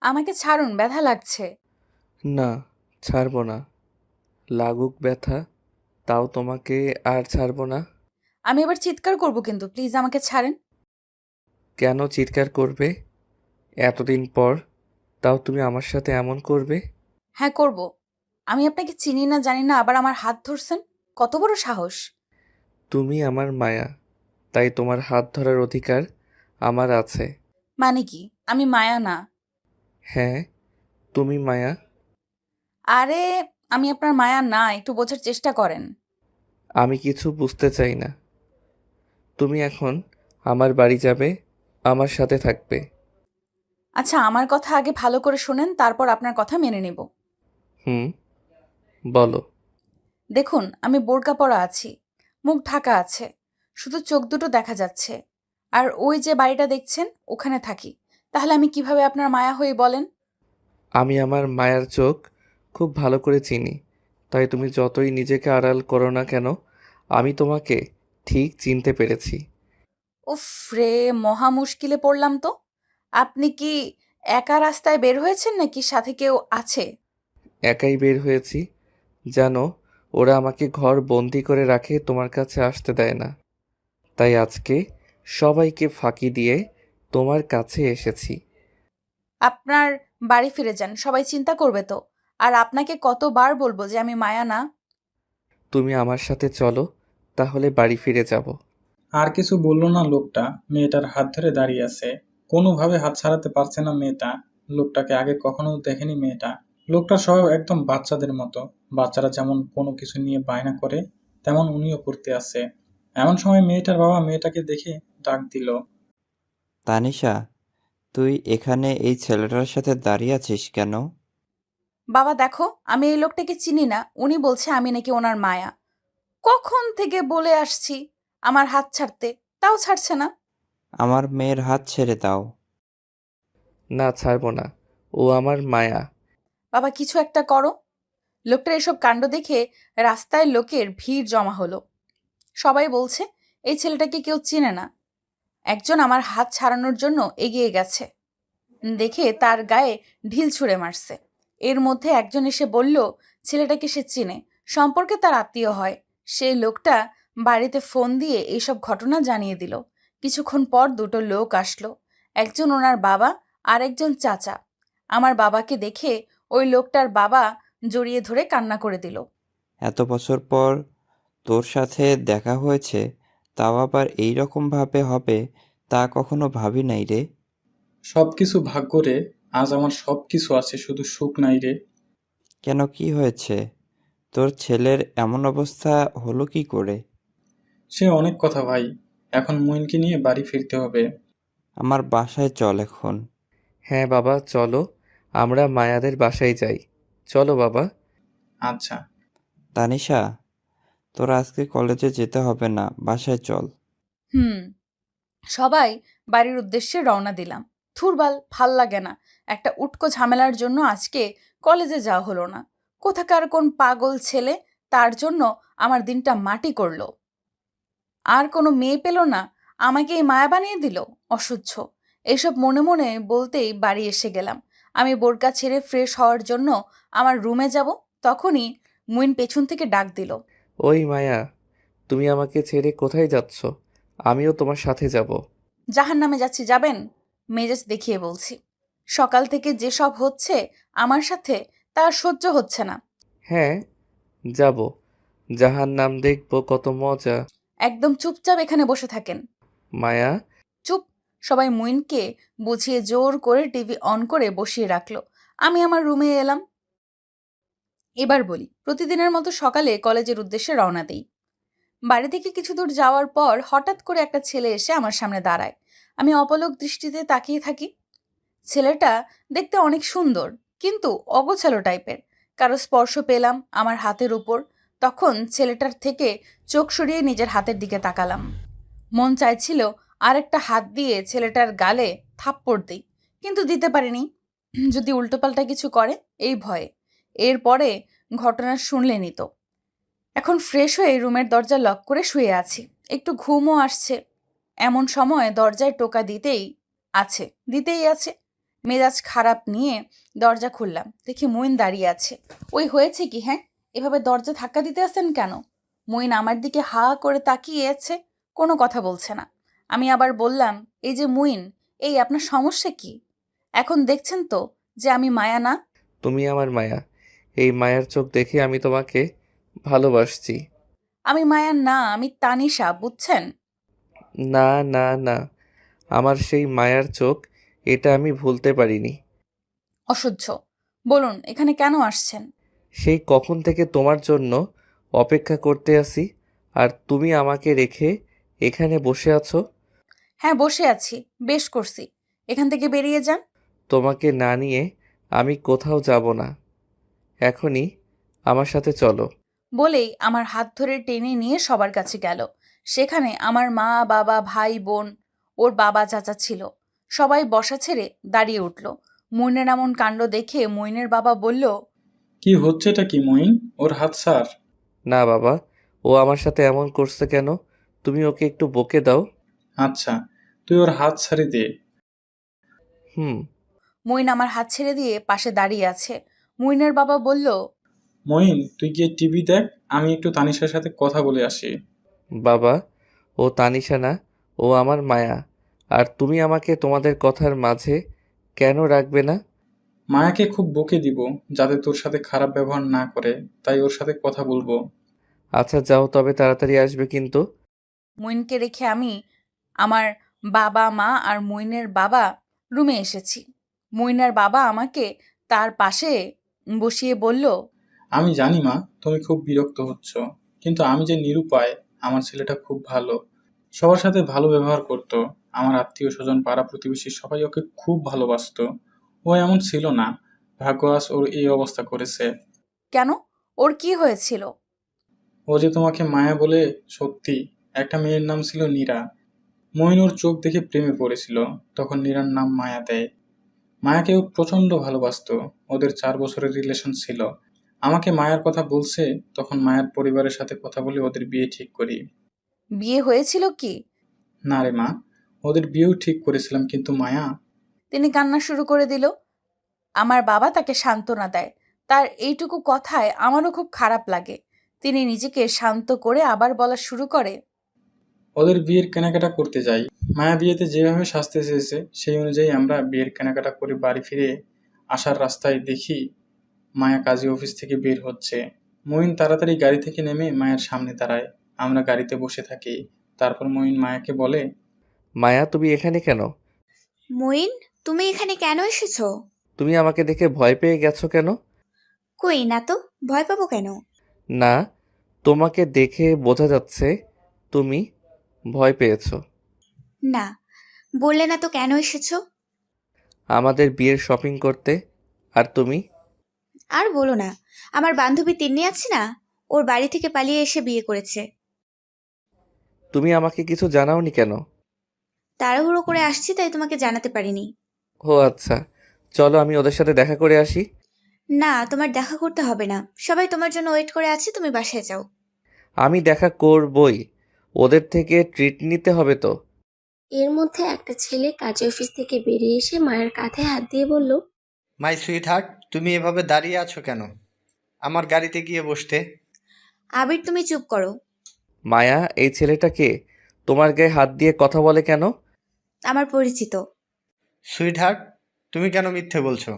আমাকে ছাড়ুন, ব্যথা লাগছে। না, ছাড়ব না। লাগুক ব্যথা, তাও তোমাকে আর ছাড়ব না। আমি এবার চিৎকার করব, কিন্তু প্লিজ আমাকে ছাড়েন। কেন চিৎকার করবে? এতদিন পর তাও তুমি আমার সাথে এমন করবে? হ্যাঁ, করব। আমি আপনাকে চিনি না জানি না, আবার আমার হাত ধরছেন। কত বড় সাহস! তুমি আমার মায়া, তাই তোমার হাত ধরার অধিকার আমার আছে। মানে কি? আমি মায়া না। হ্যাঁ, তুমি মায়া। আরে, আমি আপনার মায়া না, একটু বোঝার চেষ্টা করেন। আমি কিছু বুঝতে চাই না। তুমি এখন আমার বাড়ি যাবে, আমার সাথে থাকবে। আচ্ছা, আমার কথা আগে ভালো করে শোনেন, তারপর আপনার কথা মেনে নেব। হুম, বলো। দেখুন, আমি বোরকা পরা আছি, মুখ ঢাকা আছে, শুধু চোখ দুটো দেখা যাচ্ছে। আর ওই যে বাড়িটা দেখছেন, ওখানে থাকি। তাহলে আমি কিভাবে আপনার মায়া হই বলেন? আমি আমার মায়ার চোখ খুব ভালো করে চিনি, তাই তুমি যতই নিজেকে আড়াল করো না কেন, আমি তোমাকে ঠিক চিনতে পেরেছি। উফ রে, মহা মুশকিলে পড়লাম তো। আপনি কি একা রাস্তায় বের হয়েছেন নাকি সাথে কেউ আছে? একাই বের হয়েছি। জানো, ওরা আমাকে ঘর বন্দি করে রাখে, তোমার কাছে আসতে দেয় না। তাই আজকে সবাইকে ফাঁকি দিয়ে তোমার কাছে এসেছি। আপনার বাড়ি ফিরে যান, সবাই চিন্তা করবে তো। আর আপনাকে কতবার বলবো যে আমি মায়া না? তুমি আমার সাথে চলো, তাহলে বাড়ি ফিরে যাব। আর কিছু বলল না লোকটা। মেয়েটার হাত ধরে দাঁড়িয়ে আছে। কোনোভাবে হাত ছাড়াতে পারছে না মেয়েটা। লোকটাকে আগে কখনো দেখেনি মেয়েটা। লোকটার স্বভাব একদম বাচ্চাদের মতো। বাচ্চারা যেমন কোনো কিছু নিয়ে বায়না করে, তেমন উনিও করতে আছে। এমন সময় মেয়েটার বাবা মেয়েটাকে দেখে ডাক দিল। তানিশা, তুই এখানে এই ছেলেটার সাথে দাঁড়িয়ে আছিস কেন? বাবা দেখো, আমি এই লোকটাকে চিনি না, উনি বলছে আমি নাকি ওনার মায়া। কখন থেকে বলে আসছি আমার হাত ছাড়তে, তাও ছাড়ছে না। আমার মেয়ের হাত ছেড়ে দাও। না, ছাড়বো না। ও আমার মায়া। বাবা কিছু একটা করো। লোকটার এসব কাণ্ড দেখে রাস্তায় লোকের ভিড় জমা হলো। সবাই বলছে এই ছেলেটাকে কেউ চিনে না। একজন আমার হাত ছাড়ানোর জন্য এগিয়ে গেছে, দেখে তার গায়ে ঢিল ছুঁড়ে মারছে। এর মধ্যে একজন এসে বলল ছেলেটাকে সে চিনে, সম্পর্কে তার আত্মীয় হয়। সেই লোকটা বাড়িতে ফোন দিয়ে এইসব ঘটনা জানিয়ে দিল। কিছুক্ষণ পর দুটো লোক আসলো, একজন ওনার বাবা আর একজন চাচা। আমার বাবাকে দেখে ওই লোকটার বাবা জড়িয়ে ধরে কান্না করে দিল। এত বছর পর তোর সাথে দেখা হয়েছে, তাও আবার এই রকম ভাবে হবে তা কখনো ভাবি নাই রে। সবকিছু ভাগ্য রে। আজ আমার সবকিছু আছে, শুধু সুখ নাই রে। কেন, কি হয়েছে? তোর ছেলের এমন অবস্থা হলো কি করে? সে অনেক কথা ভাই। এখন মইনকে নিয়ে বাড়ি ফিরতে হবে। আমার বাসায় চল এখন। হ্যাঁ বাবা, চলো, আমরা মায়াদের বাসায় যাই। চলো বাবা। আচ্ছা। তানিশা, তোর আজকে কলেজে যেতে হবে না, বাসায় চল। হুম। সবাই বাড়ির উদ্দেশ্যে রওনা দিলাম। থুরবাল, ভাল লাগে না। একটা উটকো ঝামেলার জন্য আজকে কলেজে যাওয়া হলো না। কোথাকার কোন পাগল ছেলে তার জন্য আমার দিনটা মাটি করলো। আর কোনো মেয়ে পেল না, আমাকে এই মায়া বানিয়ে দিল। অসহ্য। এসব মনে মনে বলতেই বাড়ি এসে গেলাম। আমি বোরকা ছেড়ে ফ্রেশ হওয়ার জন্য আমার রুমে যাব, তখনই মুইন পেছন থেকে ডাক দিল। ওই মায়া, তুমি আমাকে ছেড়ে কোথায় যাচ্ছ? আমিও তোমার সাথে যাব। জাহান নামে যাচ্ছি, যাবেন? মেজাজ দেখিয়ে বলছি। সকাল থেকে যেসব হচ্ছে আমার সাথে, তা আর সহ্য হচ্ছে না। হ্যাঁ, যাব। জাহার নাম দেখবো, কত মজা। একদম চুপচাপ এখানে বসে থাকেন। মায়া। চুপ। সবাই মুইনকে বুঝিয়ে জোর করে টিভি অন করে বসিয়ে রাখলো। আমি আমার রুমে এলাম। এবার বলি, প্রতিদিনের মতো সকালে কলেজের উদ্দেশ্যে রওনা দেই। বাড়ি থেকে কিছু দূর যাওয়ার পর হঠাৎ করে একটা ছেলে এসে আমার সামনে দাঁড়ায়। আমি অপলক দৃষ্টিতে তাকিয়ে থাকি। ছেলেটা দেখতে অনেক সুন্দর, কিন্তু অগোছালো টাইপের। কারো স্পর্শ পেলাম আমার হাতের উপর, তখন ছেলেটার থেকে চোখ সরিয়ে নিজের হাতের দিকে তাকালাম। মন চাইছিল আরেকটা হাত দিয়ে ছেলেটার গালে থাপ্পড় দিই, কিন্তু দিতে পারিনি। যদি উল্টোপাল্টা কিছু করে, এই ভয়ে। এরপরে ঘটনা শুনলেনই তো। এখন ফ্রেশ হয়ে রুমের দরজা লক করে শুয়ে আছি। একটু ঘুমও আসছে। এমন সময় দরজায় টোকা দিতেই আছে। মেজাজ খারাপ নিয়ে দরজা খুললাম, দেখি মুইন দাঁড়িয়ে আছে। ওই হয়েছে কি হ্যাঁ, এভাবে দরজা ধাক্কা দিতে আসেন কেন? মুইন আমার দিকে হা করে তাকিয়ে আছে, কোনো কথা বলছে না। আমি আবার বললাম, এই যে মুইন, এই আপনার সমস্যা কি? এখন দেখছেন তো যে আমি মায়া না। তুমি আমার মায়া। এই মায়ার চোখ দেখে আমি তোমাকে ভালোবাসছি। আমি মায়া না, আমি তানিশা, বুঝছেন? না না না, আমার সেই মায়ার চোখ, এটা আমি ভুলতে পারিনি। অসহ্য। বলুন এখানে কেন আসছেন? সেই কখন থেকে তোমার জন্য অপেক্ষা করতে আছি, আর তুমি আমাকে রেখে এখানে বসে আছো। হ্যাঁ বসে আছি, বেশ করছি। এখান থেকে বেরিয়ে যান। তোমাকে না নিয়ে আমি কোথাও যাব না। এখনই আমার সাথে চলো। বলেই আমার হাত ধরে টেনে নিয়ে সবার কাছে গেল। সেখানে আমার মা, বাবা, ভাই, বোন, ওর বাবা, চাচা ছিল। সবাই বসা ছেড়ে দাঁড়িয়ে উঠল। মুইনের এমন কাণ্ড দেখে মুইনের বাবা বলল, কি হচ্ছেটা কি মঈন? ওর হাত ছাড়। না বাবা, ও আমার সাথে এমন করছে কেন? তুমি ওকে একটু বকে দাও। আচ্ছা, তুই ওর হাত ছাড়ি দে। হুম। মুইন আমার হাত ছেড়ে দিয়ে পাশে দাঁড়িয়ে আছে। মুইনের বাবা বলল, মঈন, তুই গিয়ে টিভি দেখ, আমি একটু তানিশার সাথে কথা বলে আসি। বাবা, ও তানিশা না, ও আমার মায়া। আর তুমি আমাকে তোমাদের কথার মাঝে কেন রাখবে না? মায়াকে খুব বকে দিব, যাতে তোর সাথে খারাপ ব্যবহার না করে, তাই ওর সাথে কথা বলবো। আচ্ছা যাও, তবে তাড়াতাড়ি আসবে কিন্তু। মুইনকে রেখে আমি আমার বাবা, মা আর মুইনের বাবা রুমে এসেছি। মুইনের বাবা আমাকে তার পাশে বসিয়ে বলল, আমি জানি মা, তুমি খুব বিরক্ত হচ্ছ, কিন্তু আমি যে নিরুপায়। আমার ছেলেটা খুব ভালো, সবার সাথে ভালো ব্যবহার করত। আমার আত্মীয় স্বজন, পাড়া প্রতিবেশী সবাই ওকে খুব ভালোবাসতো। ও এমন ছিল না, ভাগ্য আজ ওর এই অবস্থা করেছে। কেন, ওর কি হয়েছিল? ও যে তোমাকে মায়া বলে, সত্যি। একটা মেয়ের নাম ছিল নীরা। মইন ওর চোখ দেখে প্রেমে পড়েছিল, তখন নীরার নাম মায়া দেয়। মায়াকে ও প্রচন্ড ভালোবাসতো। ওদের 4 বছরের রিলেশন ছিল। আমাকে মায়ার কথা বলছে, তখন মায়ার পরিবারের সাথে কথা বলে ওদের বিয়ে ঠিক করি। বিয়ে হয়েছিল কি? না রে মা, ওদের বিয়েও ঠিক করেছিলাম, কিন্তু মায়া। তিনি কান্না শুরু করে দিল। আমার বাবা তাকে সান্ত্বনা দেয়। তার এইটুকু কথায় আমারও খুব খারাপ লাগে। তিনি নিজেকে শান্ত করে আবার বলা শুরু করে, ওদের বিয়ের কেনাকাটা করতে যাই। মায়া বিয়েতে যেভাবে সাজতে চেয়েছে, সেই অনুযায়ী আমরা বিয়ের কেনাকাটা করে বাড়ি ফিরে আসার রাস্তায় দেখি মায়া কাজী অফিস থেকে বের হচ্ছে। মঈন তাড়াতাড়ি গাড়ি থেকে নেমে মায়ের সামনে দাঁড়ায়। আমরা গাড়িতে বসে থাকি। তারপর মঈন মায়াকে বলে, মায়া, তুমি এখানে কেন? মঈন, তুমি এখানে কেন এসেছো? তুমি আমাকে দেখে ভয় পেয়ে গেছো কেন? কই না তো, ভয় পাবো কেন? না, তোমাকে দেখে বোঝা যাচ্ছে তুমি ভয় পেয়েছো। না, বললে না তো কেন এসেছো? আমাদের বিয়ের শপিং করতে। আর তুমি? আর বলো না, আমার বান্ধবী তিন্নি আছে না, ওর বাড়ি থেকে পালিয়ে এসে বিয়ে করেছে। তুমি আমাকে কিছু জানাওনি কেন? তাড়াহুড়ো করে আসছি তাই তোমাকে জানাতে পারিনি। ও আচ্ছা, চলো আমি ওদের সাথে দেখা করে আসি। না, তোমার দেখা করতে হবে না, সবাই তোমার জন্য ওয়েট করে আছে, তুমি বাসায় যাও। আমি দেখা করবই, ওদের থেকে ট্রিট নিতে হবে তো। এর মধ্যে একটা ছেলে কাজী অফিস থেকে বেরিয়ে এসে মায়ের কাঁধে হাত দিয়ে বলল, মাই সুইট হার্ট, তুমি এভাবে দাঁড়িয়ে আছো কেন? আমার গাড়িতে গিয়ে বসতে। আবির, তুমি চুপ করো। মায়া, এই ছেলেটা কে? তোমার গায়ে হাত দিয়ে কথা বলে কেন? আমার পরিচিত। সুইট হার্ট, তুমি কেন মিথ্যে বলছো?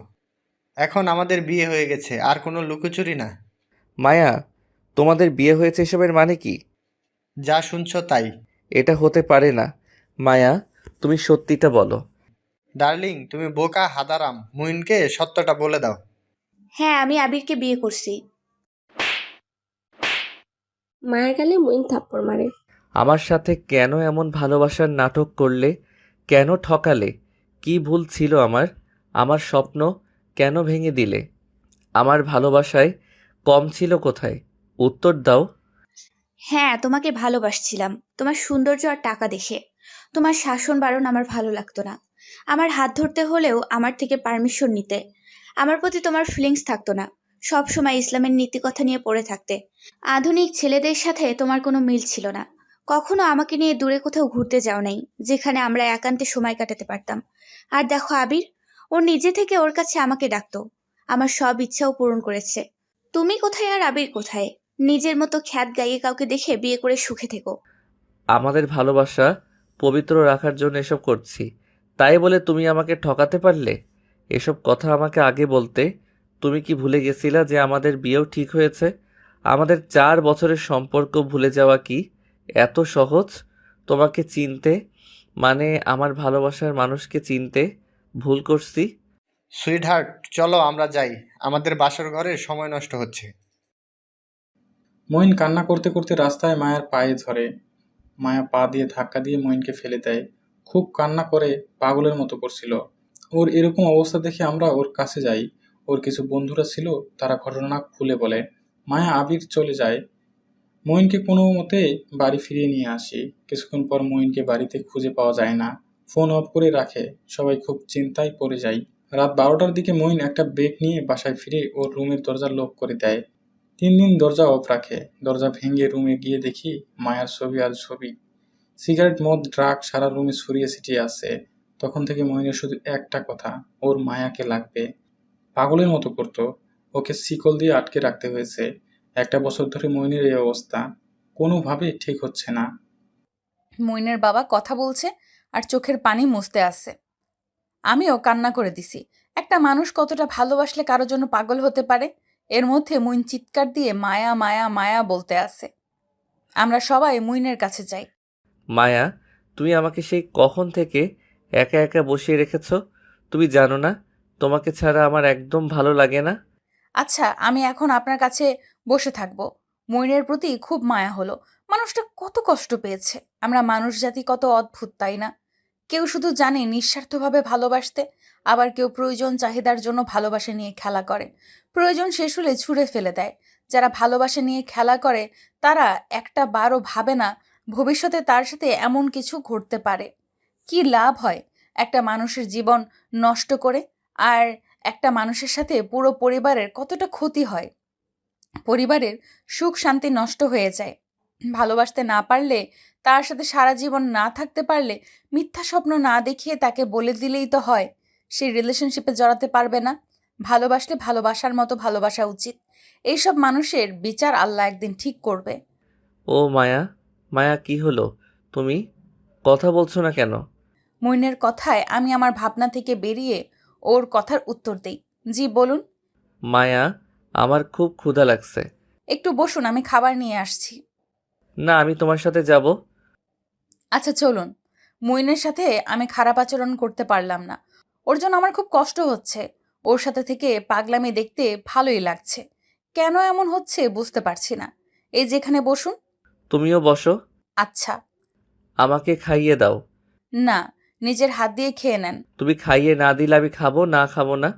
এখন আমাদের বিয়ে হয়ে গেছে, আর কোনো লুকোচুরি না। মায়া, তোমাদের বিয়ে হয়েছে এসবের মানে কি? যা শুনছো তাই। এটা হতে পারে না। মায়া, তুমি সত্যিটা বলো। ডার্লিং, তুমি বোকা হাদারাম, মুইনকে সত্যটা বলে দাও। হ্যাঁ, আমি আবিরকে বিয়ে করছি। মায়ের গালে মঈন থাপ্পড় মারে। আমার সাথে কেন এমন ভালোবাসার নাটক করলে? কেন ঠকালে? কি ভুল ছিল আমার? আমার স্বপ্ন কেন ভেঙে দিলে? আমার ভালোবাসায় কম ছিল কোথায়? উত্তর দাও। হ্যাঁ, তোমাকে ভালোবাসছিলাম, তোমার সৌন্দর্য আর টাকা দেখে। তোমার শাসন বারণ আমার ভালো লাগতো না। আমার হাত ধরতে হলেও আমার থেকে পারমিশন নিতে। আমার প্রতি তোমার ফিলিংস থাকতো না। সব সময় ইসলামের নীতিকথা নিয়ে পড়ে থাকতে। আধুনিক ছেলেদের সাথে তোমার কোনো মিল ছিল না। কখনো আমাকে নিয়ে দূরে কোথাও ঘুরতে যাও নাই, যেখানে আমরা একান্তে সময় কাটাতে পারতাম। আর দেখো আবির, ও নিজে থেকে ওর কাছে আমাকে ডাকতো, আমার সব ইচ্ছাও পূরণ করেছে। তুমি কোথায় আর আবির কোথায়? নিজের মতো খ্যাত গাইয়ে কাউকে দেখে বিয়ে করে সুখে থেকো। আমাদের ভালোবাসা পবিত্র রাখার জন্য এসব করছি, তাই বলে তুমি আমাকে ঠকাতে পারলে? এসব কথা আমাকে আগে বলতে। তুমি কি ভুলে গেছিলা যে আমাদের বিয়েও ঠিক হয়েছে? আমাদের 4 বছরের সম্পর্ক ভুলে যাওয়া কি এত সহজ? তোমাকে চিনতে, মানে আমার ভালোবাসার মানুষকে চিনতে ভুল করছি। সুইট হার্ট, চলো আমরা যাই, আমাদের বাসর ঘরে সময় নষ্ট হচ্ছে। মঈন কান্না করতে করতে রাস্তায় মায়ার পায়ে ধরে। মায়া পা দিয়ে ধাক্কা দিয়ে মঈনকে ফেলে দেয়। খুব কান্না করে পাগলের মতো করছিল। ওর এরকম অবস্থা দেখে আমরা ওর কাছে যাই। ওর কিছু বন্ধুরা ছিল, তারা ঘটনা খুলে বলে। মায়া আবির চলে যায়। মঈনকে কোনো মতে বাড়ি ফিরিয়ে নিয়ে আসি। কিছুক্ষণ পর মঈনকে বাড়িতে খুঁজে পাওয়া যায় না। ফোন অফ করে রাখে। সবাই খুব চিন্তায় পড়ে যায়। রাত 12টার দিকে মঈন একটা ব্রেক নিয়ে বাসায় ফিরে ওর রুমের দরজা লক করে দেয়। 3 দিন দরজা অফ রাখে। দরজা ভেঙে রুমে গিয়ে দেখি মায়ার ছবি আর ছবি। সিগারেট, মদ, ড্রাগ সারা রুমে ছড়িয়ে ছিটিয়ে আছে। তখন থেকে মঈনের শুধু একটা কথা, ওর মায়াকে লাগবে। পাগলের মতো করতো। ওকে শিকল দিয়ে আটকে রাখতে হয়েছে। 1 বছর ধরে মঈনের এই অবস্থা। কোনোভাবে ঠিক হচ্ছে না। মইনের বাবা কথা বলছে আর চোখের পানি মুছতে আসছে। আমিও কান্না করে দিছি। একটা মানুষ কতটা ভালোবাসলে কারো জন্য পাগল হতে পারে। এর মধ্যে মুইন চিৎকার দিয়ে মায়া মায়া মায়া বলতে আসে। আমরা সবাই মুইনের কাছে যাই। মায়া, তুমি আমাকে সেই কখন থেকে একা একা বসিয়ে রেখেছো? তুমি জানো না তোমাকে ছাড়া আমার একদম ভালো লাগে না? আচ্ছা, আমি এখন আপনার কাছে বসে থাকবো। মইনের প্রতি খুব মায়া হলো। মানুষটা কত কষ্ট পেয়েছে। আমরা মানুষ জাতি কত অদ্ভুত, তাই না? কেউ শুধু জানে নিঃস্বার্থভাবে ভালোবাসতে, আবার কেউ প্রয়োজন চাহিদার জন্য ভালোবাসা নিয়ে খেলা করে। প্রয়োজন শেষ হলে ছুঁড়ে ফেলে দেয়। যারা ভালোবাসা নিয়ে খেলা করে তারা একটা বারও ভাবে না ভবিষ্যতে তার সাথে এমন কিছু ঘটতে পারে। কি লাভ হয় একটা মানুষের জীবন নষ্ট করে? আর একটা মানুষের সাথে পুরো পরিবারের কতটা ক্ষতি হয়। পরিবারের সুখ শান্তি নষ্ট হয়ে যায়। ভালোবাসতে না পারলে, তার সাথে সারা জীবন না থাকতে পারলে মিথ্যা স্বপ্ন না দেখিয়ে তাকে বলে দিলেই তো হয় সেই রিলেশনশিপে জড়াতে পারবে না। ভালোবাসলে ভালোবাসার মতো ভালোবাসা উচিত। এইসব মানুষের বিচার আল্লাহ একদিন ঠিক করবে। ও মায়া, মায়া কি হলো? তুমি কথা বলছো না কেন? মইনের কথায় আমি আমার ভাবনা থেকে বেরিয়ে ওর কথার উত্তর দেই। জি বলুন। মায়া, আমার খুব ক্ষুধা লাগছে। একটু বসুন, আমি খাবার নিয়ে আসছি। না, আমি তোমার সাথে যাব। আচ্ছা চলুন। মইনের সাথে আমি খারাপ আচরণ করতে পারলাম না। ওর জন্য আমার খুব কষ্ট হচ্ছে। ওর সাথে থেকে পাগলামি দেখতে ভালোই লাগছে। কেন এমন হচ্ছে বুঝতে পারছি না। এই যেখানে বসুন। তুমিও বসো। আচ্ছা। আমাকে খাইয়ে দাও। না, নিজের হাত দিয়ে খেয়ে নেন। তুমি খাইয়ে না দিলে আমি খাবো না, খাবো না।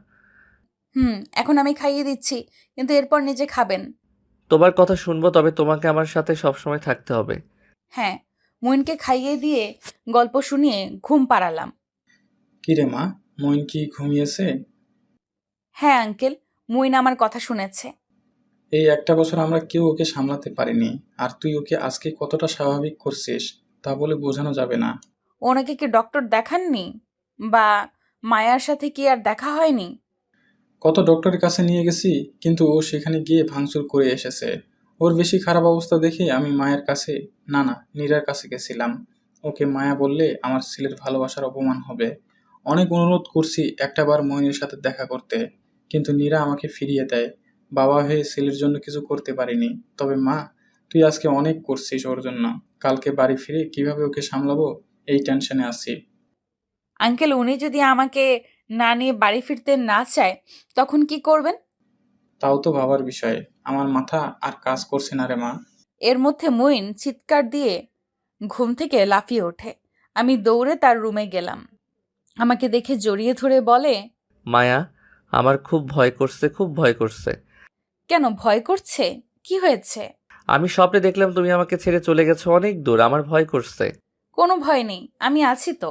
এখন আমি খাইয়ে দিচ্ছি, কিন্তু এরপর নিজে খাবেন। তোমার কথা শুনবো, তবে তোমাকে আমার সাথে সবসময় থাকতে হবে। হ্যাঁ। মইনকে খাইয়ে দিয়ে গল্প শুনিয়ে ঘুম পাড়ালাম। কিরে মা, মঈন কি ঘুমিয়েছে? হ্যাঁ আঙ্কেল, মইন আমার কথা শুনেছে। এই 1 বছর আমরা কেউ ওকে সামলাতে পারিনি। আর তুই ওকে আজকে কতটা স্বাভাবিক করছিস তা বলে বোঝানো যাবে না। ওনাকে কি ডক্টর দেখাননি? বা মায়ার সাথে কি আর দেখা হয়নি? কত ডক্টরের কাছে নিয়ে গেছি, কিন্তু ও সেখানে গিয়ে ভাঙচুর করে এসেছে। ওর বেশি খারাপ অবস্থা দেখে আমি মায়ের কাছে, না, নীরার কাছে গেছিলাম। ওকে মায়া বললে আমার ছেলের ভালোবাসার অপমান হবে। অনেক অনুরোধ করছি একটাবার মইনের সাথে দেখা করতে, কিন্তু নীরা আমাকে ফিরিয়ে দেয়। বাবা হয়ে ছেলের জন্য কিছু করতে পারিনি। তবে মা, তুই আজকে অনেক করছিস ওর জন্য। কালকে বাড়ি ফিরে কিভাবে ওকে সামলাবো এই টেনশনে আছি। আঙ্কেল, উনি যদি আমাকে না নিয়ে বাড়ি ফিরতে না চায় তখন কি করবেন? তাও তো ভাবার বিষয়। আমার মাথা আর কাজ করছে না রে মা। এর মধ্যে মইন চিৎকার দিয়ে ঘুম থেকে লাফিয়ে ওঠে। আমি দৌড়ে তার রুমে গেলাম। আমাকে দেখে জড়িয়ে ধরে বলে, মায়া, আমার খুব ভয় করছে, খুব ভয় করছে। কেন ভয় করছে? কি হয়েছে? আমি স্বপ্নে দেখলাম তুমি আমাকে ছেড়ে চলে গেছো অনেক দূর, আমার ভয় করছে। কোনো ভয় নেই, আমি আছি তো।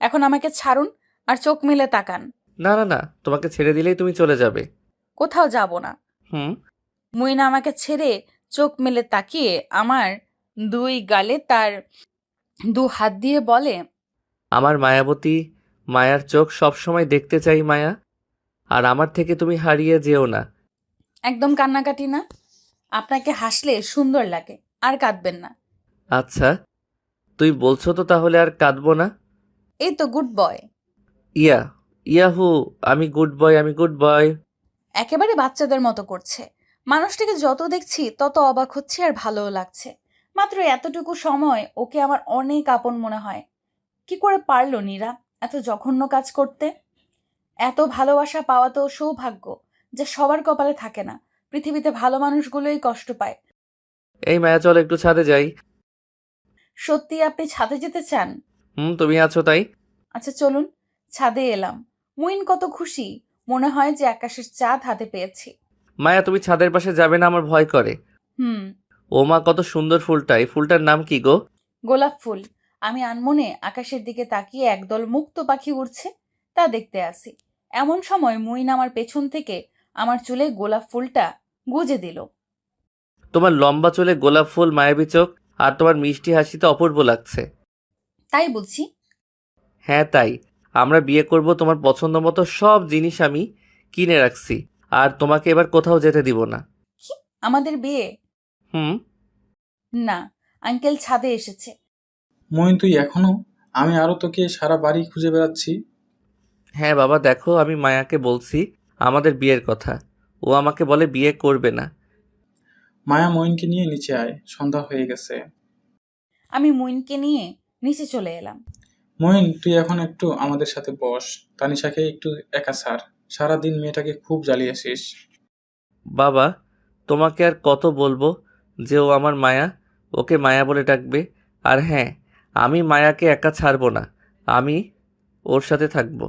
এখন আমাকে ছাড়ুন আর চোখ মেলে তাকান। না না না, তোমাকে ছেড়ে দিলেই তুমি চলে যাবে। কোথাও যাব না। হুম। মইন আমাকে ছেড়ে চোখ মেলে তাকিয়ে আমার 2 গালে তার 2 হাত দিয়ে বলে, আমার মায়াবতী মায়ার চোখ সবসময় দেখতে চাই মায়া, আর আমার থেকে তুমি হারিয়ে যেও না। একদম কান্নাকাটি না। আপনাকে হাসলে সুন্দর লাগে, আর কাঁদবেন না। আচ্ছা, তুই বলছো তো তাহলে আর কাঁদবো না। এই তো গুড বয়। ইয়া, ইয়াহু, আমি গুড বয়, আমি গুড বয়। একেবারে বাচ্চাদের মতো করছে। মানুষটাকে যত দেখছি তত অবাক হচ্ছে আর ভালোও লাগছে। মাত্র এতটুকু সময় ওকে আমার অনেক আপন মনে হয়। কি করে পারলো নীরা এত জঘন্য কাজ করতে? এত ভালোবাসা পাওয়া তো সৌভাগ্য, যা সবার কপালে থাকে না। পৃথিবীতে ভালো মানুষগুলোই কষ্ট পায়। এই মায়া, চল একটু ছাদে যাই। সত্যি আপনি ছাদে যেতে চান? তুমি আছো তাই। আচ্ছা চলুন। ছাদে এলাম। মুইন কত খুশি, মনে হয় যে আকাশের চাঁদ হাতে পেয়েছি। মায়া, তুমি ছাদের পাশে যাবে না, আমার ভয় করে। হুম। ও মা, কত সুন্দর ফুলটা! এই ফুলটার নাম কি গো? গোলাপ ফুল। আমি আনমনে আকাশের দিকে তাকিয়ে একদল মুক্ত পাখি উড়ছে তা দেখতে আসি। এমন সময় মুইন আমার পেছন থেকে আমার চুলে গোলাপ ফুলটা গুজে দিল। তোমার লম্বা চুলে গোলাপ ফুল, মায়াবী চোখ, আর তোমার মিষ্টি হাসিতে অপূর্ব লাগছে। তাই বুঝছি। হ্যাঁ তাই। আমরা বিয়ে করব, তোমার পছন্দ মতো সব জিনিস আমি কিনে রাখছি, আর তোমাকে এবার কোথাও যেতে দিব না। কি, আমাদের বিয়ে? হুম। না, আঙ্কেল ছাদে এসেছে। মইন, তুই এখনো? আমি আরো তোকে সারা বাড়ি খুঁজে বেড়াচ্ছি। হ্যাঁ বাবা, দেখো, আমি মায়াকে বলছি আমাদের বিয়ের কথা। ও আমাকে বলে বিয়ে করবে না। মায়া, মইনকে নিয়ে নিচে আয়, সন্ধ্যা হয়ে গেছে। আমি মুইনকে নিয়ে নিচে চলে এলাম। মইন, তুই এখন একটু আমাদের সাথে বস। তানিশাকে একটু একা ছাড়। সারাদিন মেয়েটাকে খুব জ্বালিয়েছিস। বাবা, তোমাকে আর কত বলবো যে ও আমার মায়া, ওকে মায়া বলে ডাকবে। আর হ্যাঁ, আমি মায়াকে একা ছাড়বো না, আমি ওর সাথে থাকবো।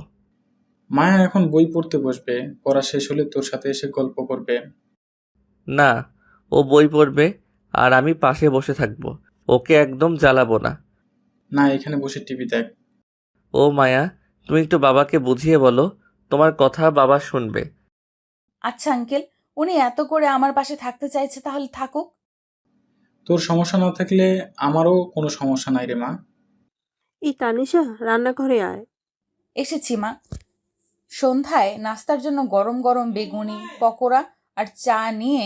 মায়া এখন বই পড়তে বসবে, পড়া শেষ হলে তোর সাথে এসে গল্প করবে। না, ও বই পড়বে আর আমি পাশে বসে থাকবো, ওকে একদম জ্বালাবো না। না, এখানে বসে টিভি দেখ। ও মায়া, তুমি একটু বাবাকে বুঝিয়ে বলো, তোমার কথা বাবা শুনবে। আচ্ছা আঙ্কেল, উনি এত করে আমার পাশে থাকতে চাইছে, তাহলে থাকুক। তোর সমস্যা না থাকলে আমারও কোনো সমস্যা নাই রে মা। এই তানিশা, রান্নাঘরে আয়। এসেছি মা। সন্ধ্যায় নাস্তার জন্য গরম গরম বেগুনি, পকোড়া আর চা নিয়ে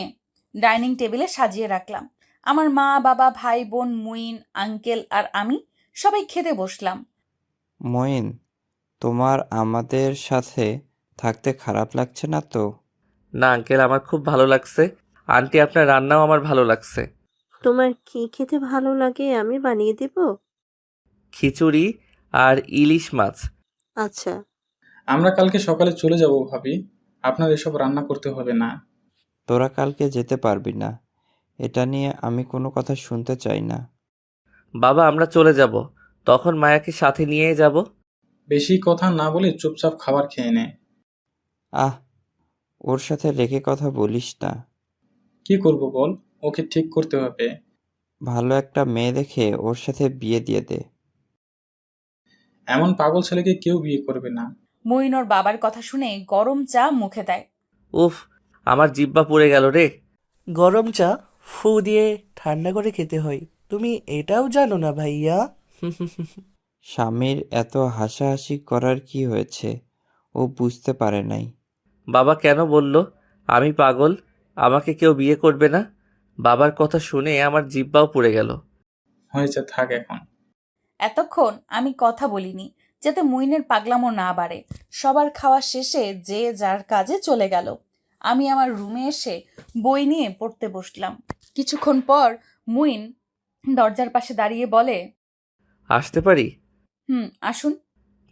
ডাইনিং টেবিলে সাজিয়ে রাখলাম। আমার মা, বাবা, ভাই, বোন, মুইন, আঙ্কেল আর আমি সবাই খেতে বসলাম। মঈন, তোমার আমাদের সাথে থাকতে খারাপ লাগছে না তো? না আঙ্কেল, আমার খুব ভালো লাগছে। আন্টি, আপনার রান্নাও আমার ভালো লাগছে। তোমার কি খেতে ভালো লাগে আমি বানিয়ে দেব? খিচুড়ি আর ইলিশ মাছ। আচ্ছা। আমরা কালকে সকালে চলে যাব ভাবি। আপনার এসব রান্না করতে হবে না। তোরা কালকে যেতে পারবি না, এটা নিয়ে আমি কোনো কথা শুনতে চাই না। বাবা, আমরা চলে যাব, তখন মায়াকে সাথে নিয়েই যাব। বেশি কথা না বলে চুপচাপ খাবার খেয়ে নে। আহ, ওর সাথে রেখে কথা বলিস না। কি করব বল, ওকে ঠিক করতে হবে। ভালো একটা মেয়ে দেখে ওর সাথে বিয়ে দিয়ে দে। এমন পাগল ছেলেকে কেউ বিয়ে করবে না। মুইন ওর বাবার কথা শুনে গরম চা মুখে দেয়। উফ, আমার জিব্বা পুড়ে গেল রে। গরম চা ফু দিয়ে ঠান্ডা করে খেতে হয়, তুমি এটাও জানো না ভাইয়া? স্বামীর এত হাসাহাসি করার কি হয়েছে, ও বুঝতে পারে নাই। বাবা কেন বলল আমি পাগল, আমাকে কেউ বিয়ে করবে না? বাবার কথা শুনে আমার জিব্বাও পুড়ে গেল। হয়েছে, থাক এখন। এতক্ষণ আমি কথা বলিনি, যাতে মুইনের পাগলামো না বাড়ে। সবার খাওয়া শেষে যে যার কাজে চলে গেল। আমি আমার রুমে এসে বই নিয়ে পড়তে বসলাম। কিছুক্ষণ পর মুইন দরজার পাশে দাঁড়িয়ে বলে, আসতে পারি? আসুন।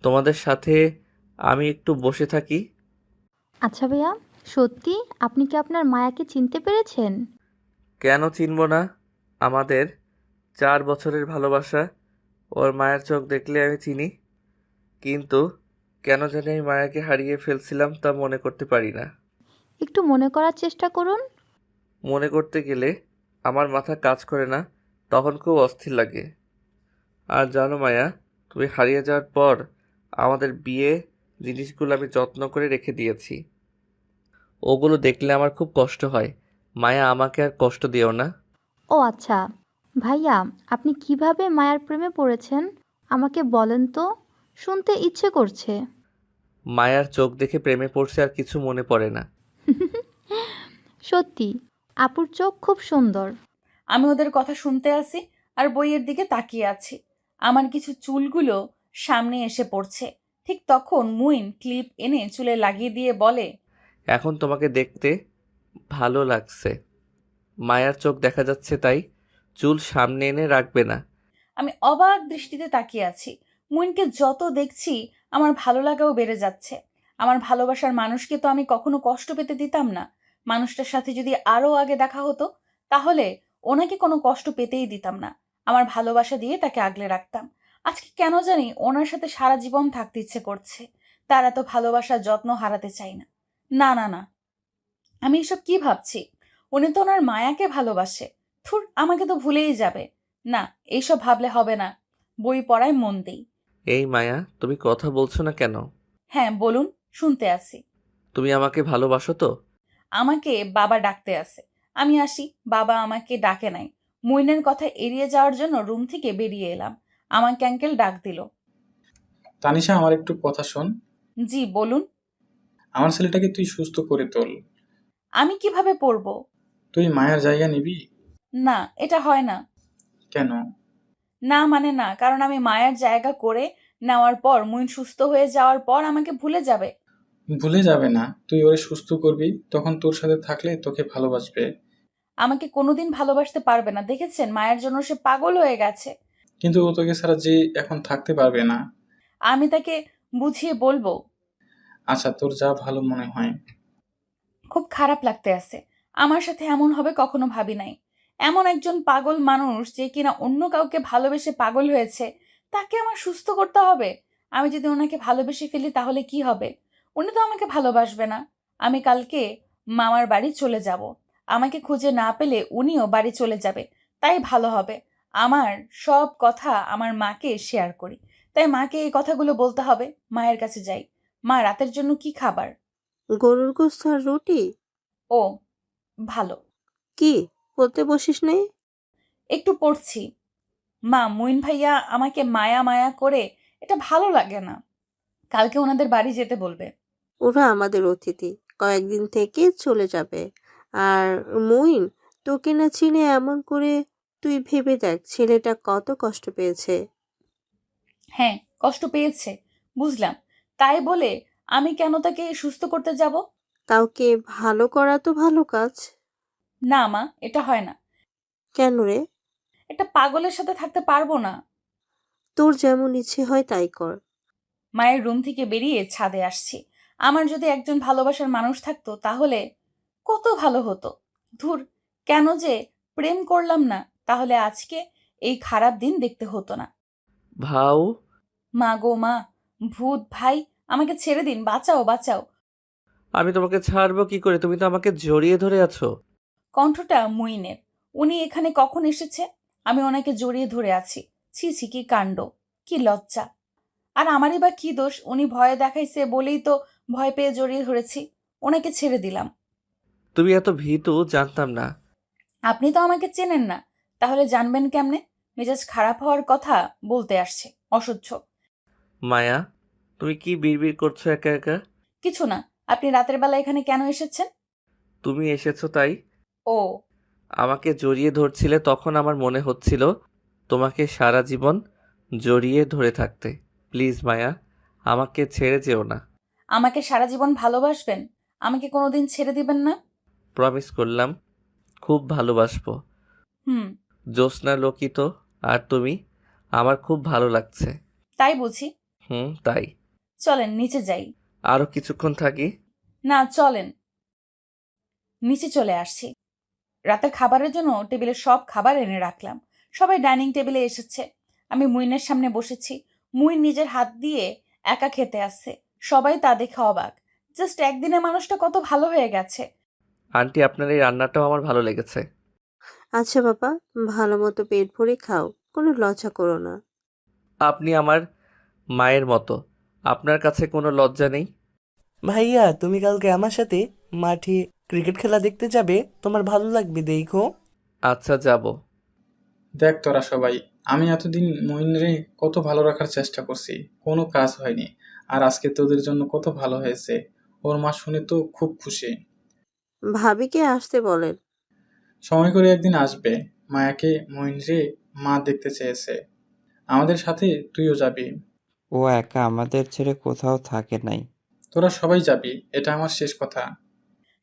তোমাদের সাথে আমি একটু বসে থাকি। আচ্ছা ভাইয়া, সত্যি আপনি কি আপনার মায়াকে চিনতে পেরেছেন? কেন চিনব না? আমাদের 4 বছরের ভালোবাসা, ওর মায়ের চোখ দেখলে আমি চিনি। কিন্তু কেন জানি আমি মায়াকে হারিয়ে ফেলছিলাম তা মনে করতে পারি না। একটু মনে করার চেষ্টা করুন। মনে করতে গেলে আমার মাথা কাজ করে না, তখন খুব অস্থির লাগে। আর জানো মায়া, তুমি হারিয়ে যাওয়ার পর আমাদের বিয়ে জিনিসগুলো আমি যত্ন করে রেখে দিয়েছি। ওগুলো দেখলে আমার খুব কষ্ট হয়। মায়া, আমাকে আর কষ্ট দিও না। ও আচ্ছা ভাইয়া, আপনি কিভাবে মায়ার প্রেমে পড়েছেন আমাকে বলেন তো। শুনতে ইচ্ছে করছে। মায়ার চোখ দেখে প্রেমে পড়ছে আর কিছু মনে পড়ে না। সত্যি, আপুর চোখ খুব সুন্দর। আমি ওদের কথা শুনতে আছি আর বইয়ের দিকে তাকিয়ে আছি। আমার কিছু চুলগুলো সামনে এসে পড়ছে। ঠিক তখন মুইন ক্লিপ এনে চুলে লাগিয়ে দিয়ে বলে, এখন তোমাকে দেখতে ভালো লাগছে। মায়ার চোখ দেখা যাচ্ছে তাই চুল সামনে এনে রাখবে না। আমি অবাক দৃষ্টিতে তাকিয়ে আছি। মুইনকে যত দেখছি আমার ভালো লাগাও বেড়ে যাচ্ছে। আমার ভালোবাসার মানুষকে তো আমি কখনো কষ্ট পেতে দিতাম না। মানুষটার সাথে যদি আরো আগে দেখা হতো তাহলে ওনাকে কোনো কষ্ট পেতেই দিতাম না। আমার ভালোবাসা দিয়ে তাকে আগলে রাখতাম। আজকে কেন জানি ওনার সাথে সারা জীবন থাকতে ইচ্ছে করছে। তার এত ভালোবাসার যত্ন হারাতে চাই না। না না না, আমি এসব কি ভাবছি? উনি তো ওনার মায়াকে ভালোবাসে। থুর, আমাকে তো ভুলেই যাবে। না, এইসব ভাবলে হবে না। বই পড়ায় মন দেই। এই মায়া, তুমি কথা বলছো না কেন? হ্যাঁ বলুন, শুনতে আসি। তুমি আমাকে ভালোবাসো তো? আমাকে বাবা ডাকতে আসে। আমি আসি, বাবা আমাকে ডাকে নাই। মুইনের কথা এড়িয়ে যাওয়ার জন্য রুম থেকে বেরিয়ে এলাম। আমাকে আঙ্কেল ডাক দিল। তানিশা, আমার একটু কথা শোন। জি বলুন। আমার ছেলেটাকে তুই সুস্থ করে তোল। আমি কিভাবে পড়বো? তুই মায়ের জায়গা নিবি? না, এটা হয় না। কেন? না মানে না, কারণ আমি মায়ের জায়গা করে নেওয়ার পর মুইন সুস্থ হয়ে যাওয়ার পর আমাকে ভুলে যাবে। ভুলে যাবে না, তুই ওরে সুস্থ করবি, তখন তোর সাথে থাকলে তোকে ভালোবাসবে। আমাকে কোনোদিন ভালোবাসতে পারবে না। দেখেছেন, মায়ের জন্য সে পাগল হয়ে গেছে। কিন্তু ও তোকে ছাড়া যে এখন থাকতে পারবে না। আমি তাকে বুঝিয়ে বলবো। আচ্ছা, তোর যা ভালো মনে হয়। খুব খারাপ লাগতে আছে। আমার সাথে এমন হবে কখনো ভাবি নাই। এমন একজন পাগল মানুষ যে কিনা অন্য কাউকে ভালোবেসে পাগল হয়েছে, তাকে আমার সুস্থ করতে হবে। আমি যদি ওনাকে ভালোবেসে ফেলি তাহলে কি হবে? উনি তো আমাকে ভালোবাসবে না। আমি কালকে মামার বাড়ি চলে যাব। আমাকে খুঁজে না পেলে উনিও বাড়ি চলে যাবে। তাই ভালো হবে আমার সব কথা আমার মাকে শেয়ার করি। তাই মাকে এই কথাগুলো বলতে হবে। মায়ের কাছে যাই। মা, রাতের জন্য কি খাবার? গরুর গোশত আর রুটি। ও, ভালো। কি, পড়তে বসিস নেই? একটু পড়ছি। মা, মুইন ভাইয়া আমাকে মায়া মায়া করে, এটা ভালো লাগে না। কালকে ওনাদের বাড়ি যেতে বলবে। ওরা আমাদের অতিথি, কয়েকদিন থেকে চলে যাবে। আর মুইন, তোকে না চিনে এমন করে, তুই ভেবে দেখ ছেলেটা কত কষ্ট পেয়েছে। হ্যাঁ, কষ্ট পেয়েছে, বুঝলাম। তাই বলে আমি কেন তাকে সুস্থ করতে যাব? কাউকে ভালো করা তো ভালো কাজ। না মা, এটা হয় না। কেন রে? একটা পাগলের সাথে থাকতে পারবো না। তোর যেমন ইচ্ছে হয় তাই কর। মায়ের রুম থেকে বেরিয়ে ছাদে আসছি। আমার যদি একজন ভালোবাসার মানুষ থাকতো তাহলে কত ভালো হতো। ধুর, কেন যে প্রেম করলাম না, তাহলে আজকে এই খারাপ দিন দেখতে হতো না। ভাও, মা গো মা, ভূত ভাই, আমাকে ছেড়ে দিন, বাঁচাও বাঁচাও। আমি তোমাকে ছাড়বো কি করে? তুমি তো আমাকে জড়িয়ে ধরে আছো। কণ্ঠটা মুইনের। উনি এখানে কখন এসেছে? আমি ওনাকে জড়িয়ে ধরে আছি। ছি ছি, কি কাণ্ড, কি লজ্জা। আর আমারই বা কি দোষ? উনি ভয় দেখাইছে বলেই তো ভয় পেয়ে জড়িয়ে ধরেছি। ওনাকে ছেড়ে দিলাম। তুমি এত ভীতু জানতাম না। আপনি তো আমাকে চেনেন না, তাহলে জানবেন কেমনে? মেজাজ খারাপ হওয়ার কথা বলতে আসছে, অসহ্য। মায়া, তুমি কি বিড়বিড় করছো একা একা? কিছু না। আপনি রাতের বেলা এখানে কেন এসেছেন? তুমি এসেছো তাই। ও, আমাকে জড়িয়ে ধরছিলে, তখন আমার মনে হচ্ছিল তোমাকে সারা জীবন জড়িয়ে ধরে থাকতে। প্লিজ মায়া, আমাকে ছেড়ে যেও না। আমাকে সারা জীবন ভালোবাসবেন? আমাকে কোনোদিন ছেড়ে দিবেন না? প্রমিস করলাম, খুব ভালোবাসবো। হুম, জ্যোৎস্না লোকিত আর তুমি, আমার খুব ভালো লাগছে। তাই বুঝি। তাই। চলেন নিচে যাই। আরো কিছুক্ষণ থাকি? না, চলেন। নিচে চলে আসছি। রাতের খাবারের জন্য টেবিলে সব খাবার এনে রাখলাম। সবাই ডাইনিং টেবিলে এসেছে। আমি মুইনের সামনে বসেছি। মুইন নিজের হাত দিয়ে একা খেতে আসছে। সবাই তা দেখে অবাক। জাস্ট একদিনে মানুষটা কত ভালো হয়ে গেছে। আন্টি, আপনার এই রান্নাটাও আমার ভালো লেগেছে। আচ্ছা বাবা, ভালো মতো পেট ভরে খাও, কোনো লজ্জা করো না। আপনি আমার মায়ের মতো, আপনার কাছে কোনো লজ্জা নেই? ভাইয়া, তুমি কালকে আমার সাথে মাঠে ক্রিকেট খেলা দেখতে যাবে? তোমার ভালো লাগবে, দেখো। আচ্ছা, যাব। দেখ তোরা সবাই, আমি এতদিন মইনরে কত ভালো রাখার চেষ্টা করছি, কোনো কাজ হয়নি। আর আজকে তোদের জন্য কত ভালো হয়েছে। ওর মা শুনে তো খুব খুশি। ভাবিকে আসতে বলেন। সময় করে একদিন আসবে। মায়াকে মইনরে মা দেখতে চেয়েছে। আমাদের সাথে তুইও যাবি। ও একা আমাদের ছেড়ে কোথাও থাকে নাই। তোরা সবাই যাবি, এটা আমার শেষ কথা।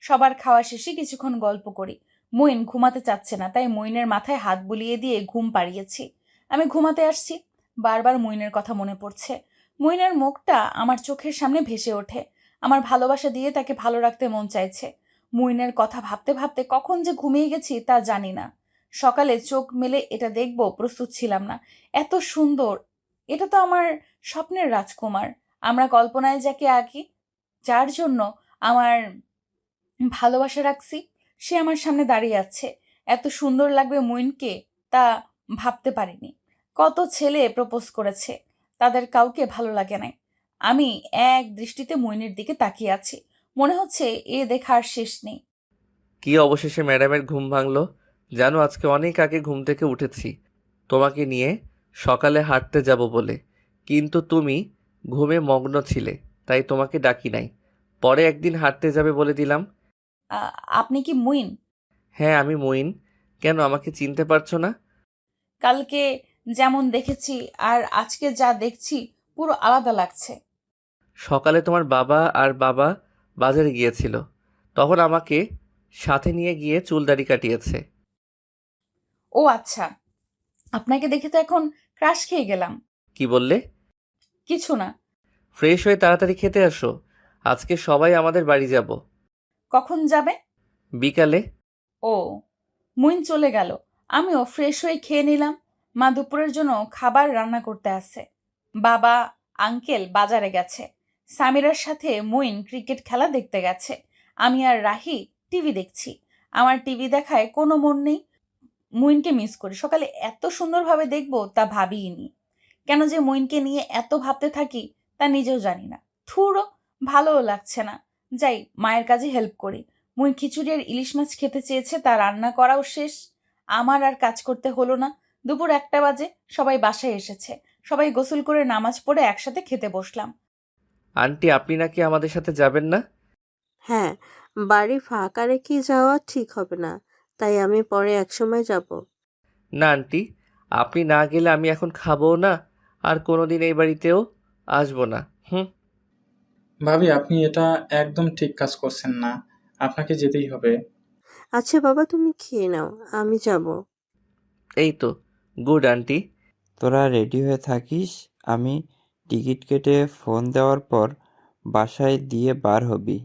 সবার খাওয়া শেষে কিছুক্ষণ গল্প করি। মইন ঘুমাতে চাচ্ছে না, তাই মইনের মাথায় হাত বুলিয়ে দিয়ে ঘুম পাড়িয়েছি। আমি ঘুমাতে আসছি, বারবার মইনের কথা মনে পড়ছে। মইনের মুখটা আমার চোখের সামনে ভেসে ওঠে। আমার ভালোবাসা দিয়ে তাকে ভালো রাখতে মন চাইছে। মইনের কথা ভাবতে ভাবতে কখন যে ঘুমিয়ে গেছি তা জানি না। সকালে চোখ মেলে এটা দেখব প্রস্তুত ছিলাম না। এত সুন্দর! এটা তো আমার স্বপ্নের রাজকুমার। আমরা কল্পনায় যাকে আঁকি, যার জন্য আমার ভালোবাসা রাখছি, সে আমার সামনে দাঁড়িয়ে আছে। এত সুন্দর লাগবে মইনকে তা ভাবতে পারিনি। কত ছেলে প্রপোজ করেছে, তাদের কাউকে ভালো লাগে নাই। আমি এক দৃষ্টিতে মইনের দিকে তাকিয়ে আছি। মনে হচ্ছে এ দেখার শেষ নেই। কি অবশেষে ম্যাডামের ঘুম ভাঙলো? জানো আজকে অনেক আগে ঘুম থেকে উঠেছি তোমাকে নিয়ে সকালে হাঁটতে যাব বলে, কিন্তু তুমি ঘুমে মগ্ন ছিলে, তাই তোমাকে ডাকি নাই। পরে একদিন হাঁটতে যাবে বলে দিলাম। আপনি কি মইন? হ্যাঁ আমি মঈন। কেন আমাকে চিনতে পারছো না? কালকে যেমন দেখেছি আর আজকে যা দেখছি পুরো আলাদা লাগছে। সকালে তোমার বাবা বাজারে গিয়েছিল, তখন আমাকে সাথে নিয়ে গিয়ে চুল দাড়ি কাটিয়েছে। ও আচ্ছা, আপনাকে দেখে তো এখন ক্রাশ খেয়ে গেলাম। কি বললে? কিছু না। ফ্রেশ হয়ে তাড়াতাড়ি খেতে আসো, আজকে সবাই আমাদের বাড়ি যাব। কখন যাবে? বিকালে। ও, মুইন চলে গেল। আমিও ফ্রেশ হয়ে খেয়ে নিলাম। মা দুপুরের জন্য খাবার রান্না করতে আসে। বাবা, আঙ্কেল বাজারে গেছে। সামিরার সাথে মুইন ক্রিকেট খেলা দেখতে গেছে। আমি আর রাহি টিভি দেখছি। আমার টিভি দেখায় কোনো মন নেই। মুইনকে মিস করি। সকালে এত সুন্দরভাবে দেখব তা ভাবিইনি। কেন যে মুইনকে নিয়ে এত ভাবতে থাকি তা নিজেও জানি না। থুরো, ভালোও লাগছে না। যাই, মায়ের কাজে হেল্প করি। মুই খিচুড়ি আর ইলিশ মাছ খেতে চেয়েছে, তা রান্না করাও শেষ। আমার আর কাজ করতে হলো না। দুপুর 1টা বাজে, সবাই বাসায় এসেছে। সবাই গোসল করে নামাজ পড়ে একসাথে খেতে বসলাম। আন্টি আপনি নাকি আমাদের সাথে যাবেন না? হ্যাঁ, বাড়ি ফাঁকা রেখে যাওয়া ঠিক হবে না, তাই আমি পরে একসময় যাব। না আন্টি, আপনি না গেলে আমি এখন খাবো না, আর কোনোদিন এই বাড়িতেও আসবো না। ভাবি, আপনি এটা একদম ঠিক কাজ করছেন না। আপনাকে যেতেই হবে। আচ্ছা বাবা, তুমি খেয়ে নাও, আমি যাব। এই তো, গুড আন্টি। তোরা রেডি হয়ে থাকিস, আমি টিকিট কেটে ফোন দেওয়ার পর বাসায় দিয়ে বার হবি।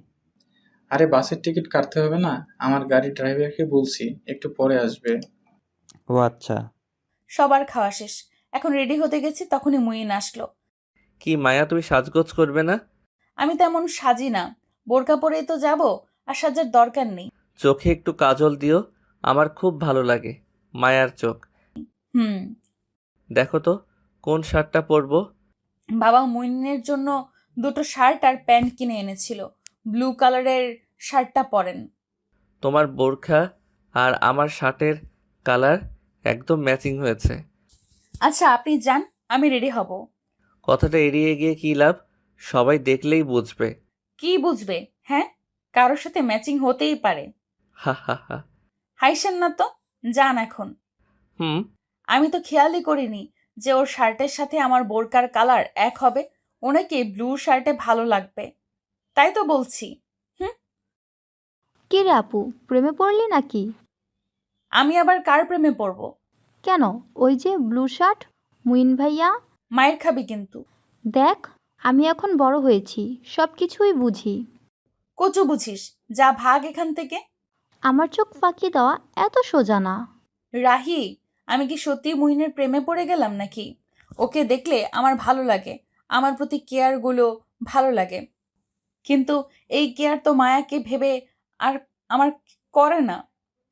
আরে বাসের টিকিট কাটতে হবে না, আমার গাড়ির ড্রাইভারকে বলছি একটু পরে আসবে। ও আচ্ছা। সবার খাওয়া শেষ, এখন রেডি হতে গেছি, তখনই মুইন আসলো। কি মায়া, তুমি সাজগোজ করবে না? আমি তেমন সাজি না, বোরকা পরেই তো যাব, আর সাজার দরকার নেই। চোখে একটু কাজল দিও, আমার খুব ভালো লাগে মায়ার চোখ। হুম। দেখো তো কোন শার্টটা পরবো। বাবা মুইনের জন্য 2টো শার্ট আর প্যান্ট কিনে এনেছিল। ব্লু কালারের শার্টটা পরেন। তোমার বোরখা আর আমার শার্টের কালার একদম ম্যাচিং হয়েছে। আচ্ছা আপনি যান, আমি রেডি হব। কথাটা এড়িয়ে গিয়ে কি লাভ, সবাই দেখলেই বুঝবে। কি বুঝবে? হ্যাঁ, কারোর সাথে ম্যাচিং হতেই পারে। হা হা হা। হাইসেন না তো, যান এখন। হুম। আমি তো খেয়ালই করিনি যে ওর শার্টের সাথে আমার বোরকার কালার এক হবে। ওনাকে ব্লু শার্টে ভালো লাগবে, তাই তো বলছি। কি রে আপু, প্রেমে পড়লি নাকি? আমি আবার কার প্রেমে পড়ব? কেন, ওই যে ব্লু শার্ট, মুইন ভাইয়া। মায়ের খাবি কিন্তু। দেখ, আমি এখন বড় হয়েছি, সব কিছুই বুঝি। কচু বুঝিস, যা ভাগ এখান থেকে। আমার চোখ ফাঁকি দেওয়া এত সোজা না। রাহি, আমি কি সত্যি মুহিনের প্রেমে পড়ে গেলাম নাকি? ওকে দেখলে আমার ভালো লাগে, আমার প্রতি কেয়ারগুলো ভালো লাগে, কিন্তু এই কেয়ার তো মায়াকে ভেবে আর আমার করে না।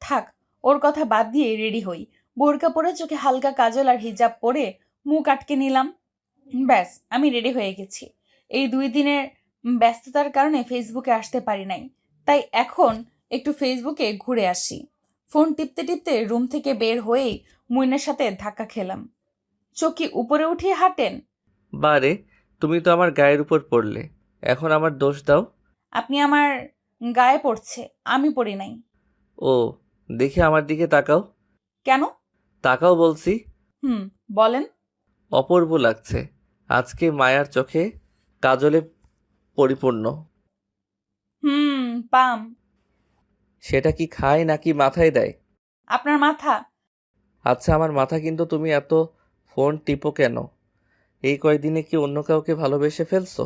থাক, ওর কথা বাদ দিয়ে রেডি হই। বোরকা পরে, চোখে হালকা কাজল আর হিজাব পরে মুখ আটকে নিলাম। ব্যাস, আমি রেডি হয়ে গেছি। এই 2 দিনের ব্যস্ততার কারণে ফেসবুকে আসতে পারি নাই, তাই এখন একটু ফেসবুকে ঘুরে আসি। ফোন টিপতে টিপতে রুম থেকে বের হয়েই মুইনের সাথে ধাক্কা খেলাম। চোখে উপরে উঠিয়ে হাঁটেন? বারে, তুমি তো আমার গায়ের উপর পড়লে, এখন আমার দোষ দাও। আপনি আমার গায়ে পড়ছে, আমি পড়ি নাই। ও, দেখি আমার দিকে তাকাও। কেন? তাকাও বলছি। বলেন। অপূর্ব লাগছে আজকে মায়ার চোখে, কাজলে পরিপূর্ণ। পাম। সেটা কি খায় নাকি মাথায় দেয়? আপনার মাথা। আচ্ছা, আমার মাথা, কিন্তু তুমি এত ফোন টিপো কেন? এই কয়দিনে কি অন্য কাউকে ভালোবেসে ফেলছো?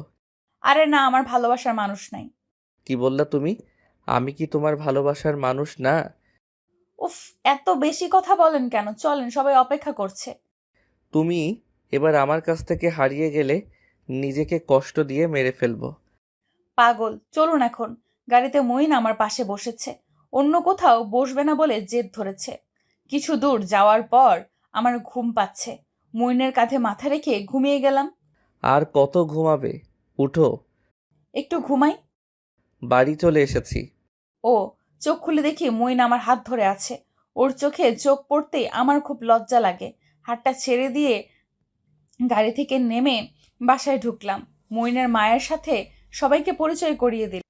আরে না, আমার ভালোবাসার মানুষ নাই। কি বললা তুমি? আমি কি তোমার ভালোবাসার মানুষ না? উফ, এত বেশি কথা বলেন কেন? চলেন, সবাই অপেক্ষা করছে। তুমি এবার আমার কাছ থেকে হারিয়ে গেলে নিজেকে কষ্ট দিয়ে মেরে ফেলবো। পাগল, চলুন এখন। গাড়িতে মইন আমার পাশে বসেছে, অন্য কোথাও বসবে না বলে জেদ ধরেছে। কিছু দূর যাওয়ার পর আমার ঘুম পাচ্ছে, মইনের কাঁধে মাথা রেখে ঘুমিয়ে গেলাম। আর কত ঘুমাবে? উঠো। একটু ঘুমাই। বাড়ি চলে এসেছি। ও, চোখ খুলে দেখি মইন আমার হাত ধরে আছে। ওর চোখে চোখ পড়তেই আমার খুব লজ্জা লাগে। হাতটা ছেড়ে দিয়ে গাড়ি থেকে নেমে বাসায় ঢুকলাম। মইনের মায়ের সাথে সবাইকে পরিচয় করিয়ে দিল।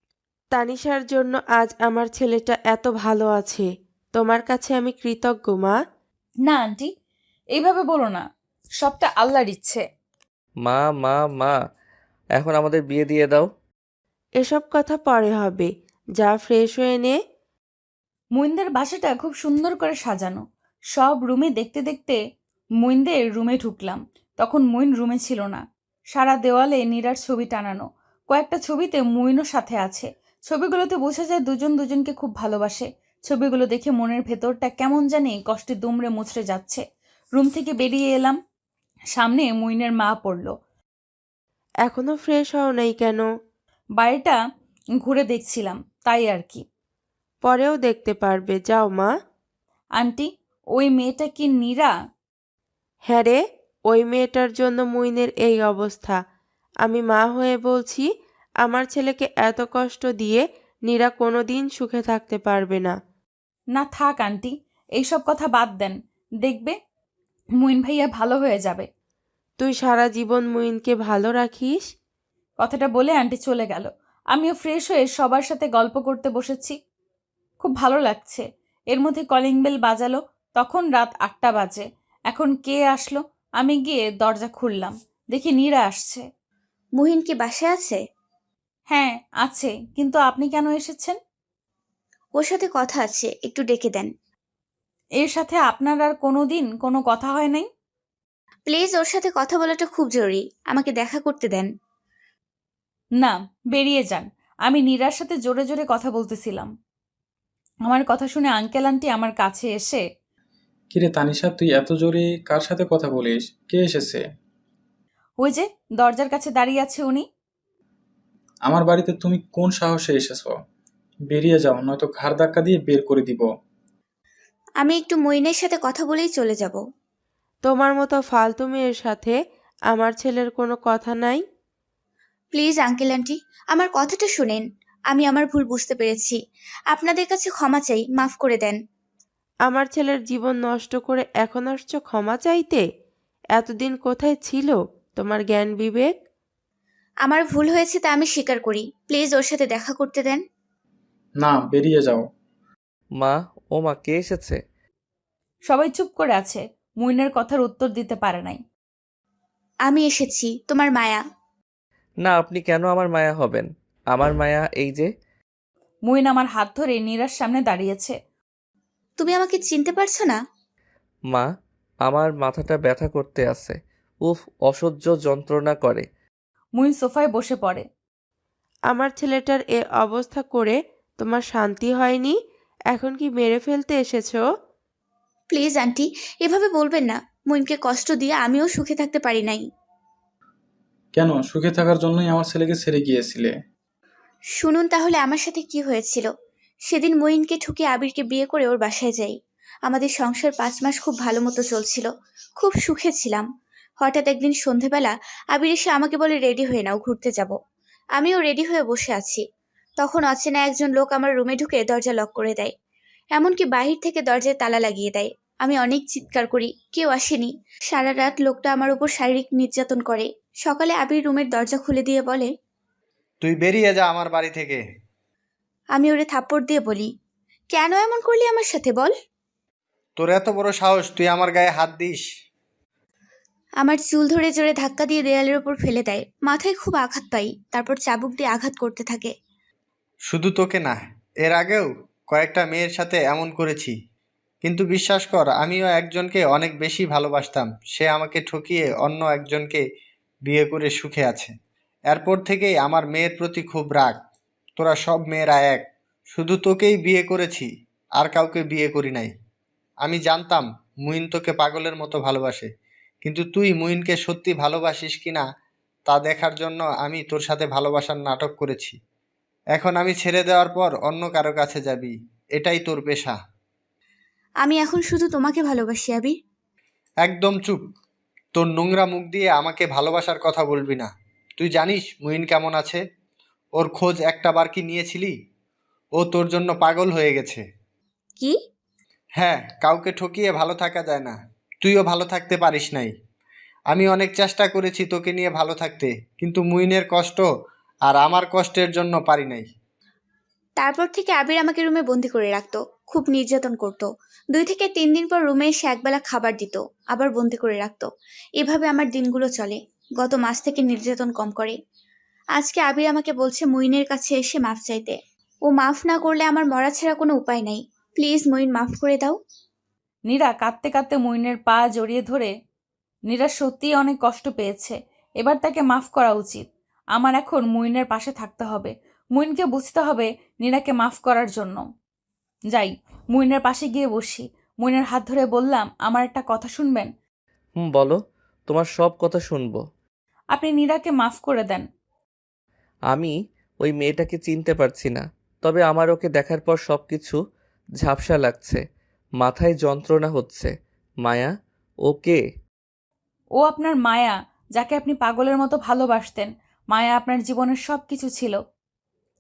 তানিশার জন্য আজ আমার ছেলেটা এত ভালো আছে। তোমার কাছে আমি কৃতজ্ঞ মা। না আন্টি, এইভাবে বলো না, সবটা আল্লাহর ইচ্ছে। মা মা মা, এখন আমাদের বিয়ে দিয়ে দাও। এসব কথা পরে হবে, যা ফ্রেশ হয়ে নে। মইনদের বাসাটা খুব সুন্দর করে সাজানো। সব রুমে দেখতে দেখতে মইনদের রুমে ঢুকলাম। তখন মইন রুমে ছিল না। সারা দেওয়ালে নীরার ছবি টানানো। কয়েকটা ছবিতে মইনও সাথে আছে। ছবিগুলোতে বোঝা যায় দুজন দুজনকে খুব ভালোবাসে। ছবিগুলো দেখে মনের ভেতরটা কেমন জানি কষ্টে দুমড়ে মুচড়ে যাচ্ছে। রুম থেকে বেরিয়ে এলাম, সামনে মইনের মা পড়ল। এখনো ফ্রেশ হও নাই কেন? বাড়িটা ঘুরে দেখছিলাম, তাই আর কি। পরেও দেখতে পারবে, যাও মা। আন্টি, ওই মেয়েটা কি নীরা? হ্যাঁ রে, ওই মেয়েটার জন্য মুইনের এই অবস্থা। আমি মা হয়ে বলছি, আমার ছেলেকে এত কষ্ট দিয়ে নীরা কোনোদিন সুখে থাকতে পারবে না। না থাক আন্টি, এইসব কথা বাদ দেন। দেখবে মুইন ভাইয়া ভালো হয়ে যাবে। তুই সারা জীবন মুইনকে ভালো রাখিস। কথাটা বলে আন্টি চলে গেল। আমিও ফ্রেশ হয়ে সবার সাথে গল্প করতে বসেছি। খুব ভালো লাগছে। এর মধ্যে কলিং বেল বাজালো। তখন রাত 8টা বাজে। এখন কে আসলো? আমি গিয়ে দরজা খুললাম, দেখি নীরা আসছে। মুহিন কি বাসায় আছে? হ্যাঁ আছে, কিন্তু আপনি কেন এসেছেন? ওর সাথে কথা আছে, একটু ডেকে দেন। এর সাথে আপনার আর কোনোদিন কোনো কথা হয় নাই? প্লিজ, ওর সাথে কথা বলাটা খুব জরুরি, আমাকে দেখা করতে দেন। না, বেরিয়ে যান। আমি নীরার সাথে জোরে জোরে কথা বলতেছিলাম। আমার কথা শুনে আঙ্কেল আন্টি আমার কাছে এসে, কিরে তানিশা, তুই এত জোরে কার সাথে কথা বলিস? কে এসেছে? ওই যে দরজার কাছে দাঁড়িয়ে আছে উনি। আমার বাড়িতে তুমি কোন সাহসে এসেছো? বেরিয়ে যাও, নয়তো ঘাড় ধাক্কা দিয়ে বের করে দিব। আমি একটু মইনের সাথে কথা বলেই চলে যাব। তোমার মতো ফালতু মেয়ের সাথে আমার ছেলের কোনো কথা নাই। প্লিজ আঙ্কেল আন্টি, আমার কথাটা শুনেন। আমি আমার ভুল বুঝতে পেরেছি, আপনাদের কাছে ক্ষমা চাই, মাফ করে দেন। আমার ছেলের জীবন নষ্ট করে এখন আসছো ক্ষমা চাইতে? এতদিন কোথায় ছিল তোমার জ্ঞান বিবেক? আমার ভুল হয়েছে তা আমি স্বীকার করি, প্লিজ ওর সাথে দেখা করতে দেন। না, বেরিয়ে যাও। মা, ও মা, কে এসেছে? সবাই চুপ করে আছে, মুইনের কথার উত্তর দিতে পারে নাই। আমি এসেছি, তোমার মায়া। না, আপনি কেন আমার মায়া হবেন? আমার মায়া এই যে। মুইন আমার হাত ধরে নীরার সামনে দাঁড়িয়েছে। তুমি আমাকে চিনতে পারছো না? মা, আমার মাথাটা ব্যথা করতে আছে। উফ, অসহ্য যন্ত্রণা করে। মুইন সোফায় বসে পড়ে। আমার ছেলেটার এ অবস্থা করে তোমার শান্তি হয়নি? এখন কি মেরে ফেলতে এসেছো? প্লিজ আন্টি, এভাবে বলবেন না। মইনকে কষ্ট দিয়ে আমিও সুখে থাকতে পারি নাই। কেন? সুখে থাকার জন্যই আমার ছেলেকে ছেড়ে গিয়েছিলে? শুনুন তাহলে আমার সাথে কি হয়েছিল। সেদিন মইনকে ঠুকে আবিরকে বিয়ে করে ওর বাসায় যাই। আমাদের সংসার 5 মাস খুব ভালো মতো চলছিল, খুব সুখে ছিলাম। হঠাৎ একদিন সন্ধেবেলা আবির এসে আমাকে বলে, রেডি হয়ে নাও, ঘুরতে যাব। আমিও রেডি হয়ে বসে আছি। তখন অচেনা একজন লোক আমার রুমে ঢুকে দরজা লক করে দেয়। এমনকি বাহির থেকে দরজায় তালা লাগিয়ে দেয়। আমি অনেক চিৎকার করি, কেউ আসেনি। সারা রাত লোকটা আমার উপর শারীরিক নির্যাতন করে। সকালে আবির রুমের দরজা খুলে দিয়ে বলে, তুই বেরিয়ে যা আমার বাড়ি থেকে। আমি ওরে থাপ্পড় দিয়ে বলি, কেন এমন করলি আমার সাথে বল? তোর এত বড় সাহস, তুই আমার গায়ে হাত দিস? আমার চুল ধরে জোরে ধাক্কা দিয়ে দেয়ালের উপর ফেলে দেয়। মাথায় খুব আঘাত পাই, তারপর চাবুক দিয়ে আঘাত করতে থাকে। শুধু তোকে না, এর আগেও কয়েকটা মেয়ের সাথে এমন করেছি। কিন্তু বিশ্বাস কর, আমিও একজনকে অনেক বেশি ভালোবাসতাম। সে আমাকে ঠকিয়ে অন্য একজনকে বিয়ে করে সুখে আছে। এরপর থেকেই আমার মেয়ের প্রতি খুব রাগ। তোরা সব মেয়েরা এক, শুধু তোকেই বিয়ে করেছি, আর কাউকে বিয়ে করি নাই। আমি জানতাম মুইন তোকে পাগলের মতো ভালোবাসে, কিন্তু তুই মুইনকে সত্যি ভালোবাসিস কিনা তা দেখার জন্য আমি তোর সাথে ভালোবাসার নাটক করেছি। এখন আমি ছেড়ে দেওয়ার পর অন্য কারো কাছে যাবি, এটাই তোর পেশা। আমি এখন শুধু তোমাকে ভালোবাসি আবির। একদম চুপ। তোর নোংরা মুখ দিয়ে আমাকে ভালোবাসার কথা বলবি না। তুই জানিস মুইন কেমন আছে? ওর খোঁজ একটা বার কি নিয়েছিলি? ও তোর জন্য পাগল হয়ে গেছে। কি? হ্যাঁ, কাউকে ঠকিয়ে ভালো থাকা যায় না। তুইও ভালো থাকতে পারিস নাই। আমি অনেক চেষ্টা করেছি তোকে নিয়ে ভালো থাকতে, কিন্তু মুইনের কষ্ট আর আমার কষ্টের জন্য পারি নাই। তারপর থেকে আবির আমাকে রুমে বন্দি করে রাখতো, খুব নির্যাতন করত। 2 থেকে 3 দিন পর রুমে এসে একবেলা খাবার দিত, আবার বন্দি করে রাখতো। এভাবে আমার দিনগুলো চলে। গত মাস থেকে নির্যাতন কম করে। আজকে আবির আমাকে বলছে মুইনের কাছে এসে মাফ চাইতে। ও মাফ না করলে আমার মরা ছাড়া কোনো উপায় নাই। প্লিজ মুইন, মাফ করে দাও। নীরা কাঁদতে কাঁদতে মইনের পা জড়িয়ে ধরে, নীরা সত্যিই অনেক কষ্ট পেয়েছে, এবার তাকে মাফ করা উচিত। আমার এখন মইনের পাশে থাকতে হবে। মইনকে বুঝতে হবে নীরাকে মাফ করার জন্য। যাই, মইনের পাশে গিয়ে বসি। মইনের হাত ধরে বললাম, আমার একটা কথা শুনবেন? বলো, তোমার সব কথা শুনবো। আপনি নীরাকে মাফ করে দেন। আমি ওই মেয়েটাকে চিনতে পারছি না, তবে আমার ওকে দেখার পর সব কিছু ঝাপসা লাগছে, মাথায় যন্ত্রণা হচ্ছে। মায়া, ও কে? ও আপনার মায়া, যাকে আপনি পাগলের মতো ভালোবাসতেন। মায়া আপনার জীবনের সব কিছু ছিল।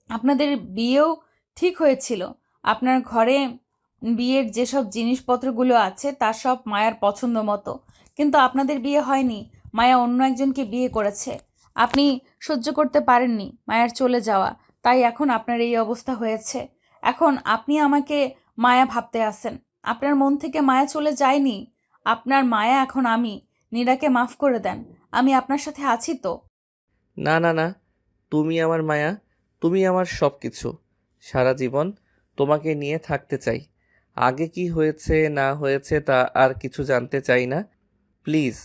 আপনাদের বিয়েও ঠিক হয়েছিল। আপনার ঘরে বিয়ের যেসব জিনিসপত্রগুলো আছে তা সব মায়ার পছন্দ মতো, কিন্তু আপনাদের বিয়ে হয়নি। মায়া অন্য একজনকে বিয়ে করেছে। আপনি সহ্য করতে পারেননি মায়ার চলে যাওয়া, তাই এখন আপনার এই অবস্থা হয়েছে। এখন আপনি আমাকে মায়া ভাবতে আসেন। আপনার মন থেকে মায়া চলে যায়নি। আপনার মায়া এখন আমি। নীরাকে মাফ করে দেন। আমি আপনার সাথে আছি তো। না না না, তুমি আমার মায়া, তুমি আমার সব কিছু। সারা জীবন তোমাকে নিয়ে থাকতে চাই। আগে কি হয়েছে না হয়েছে তা আর কিছু জানতে চাই না। প্লিজ,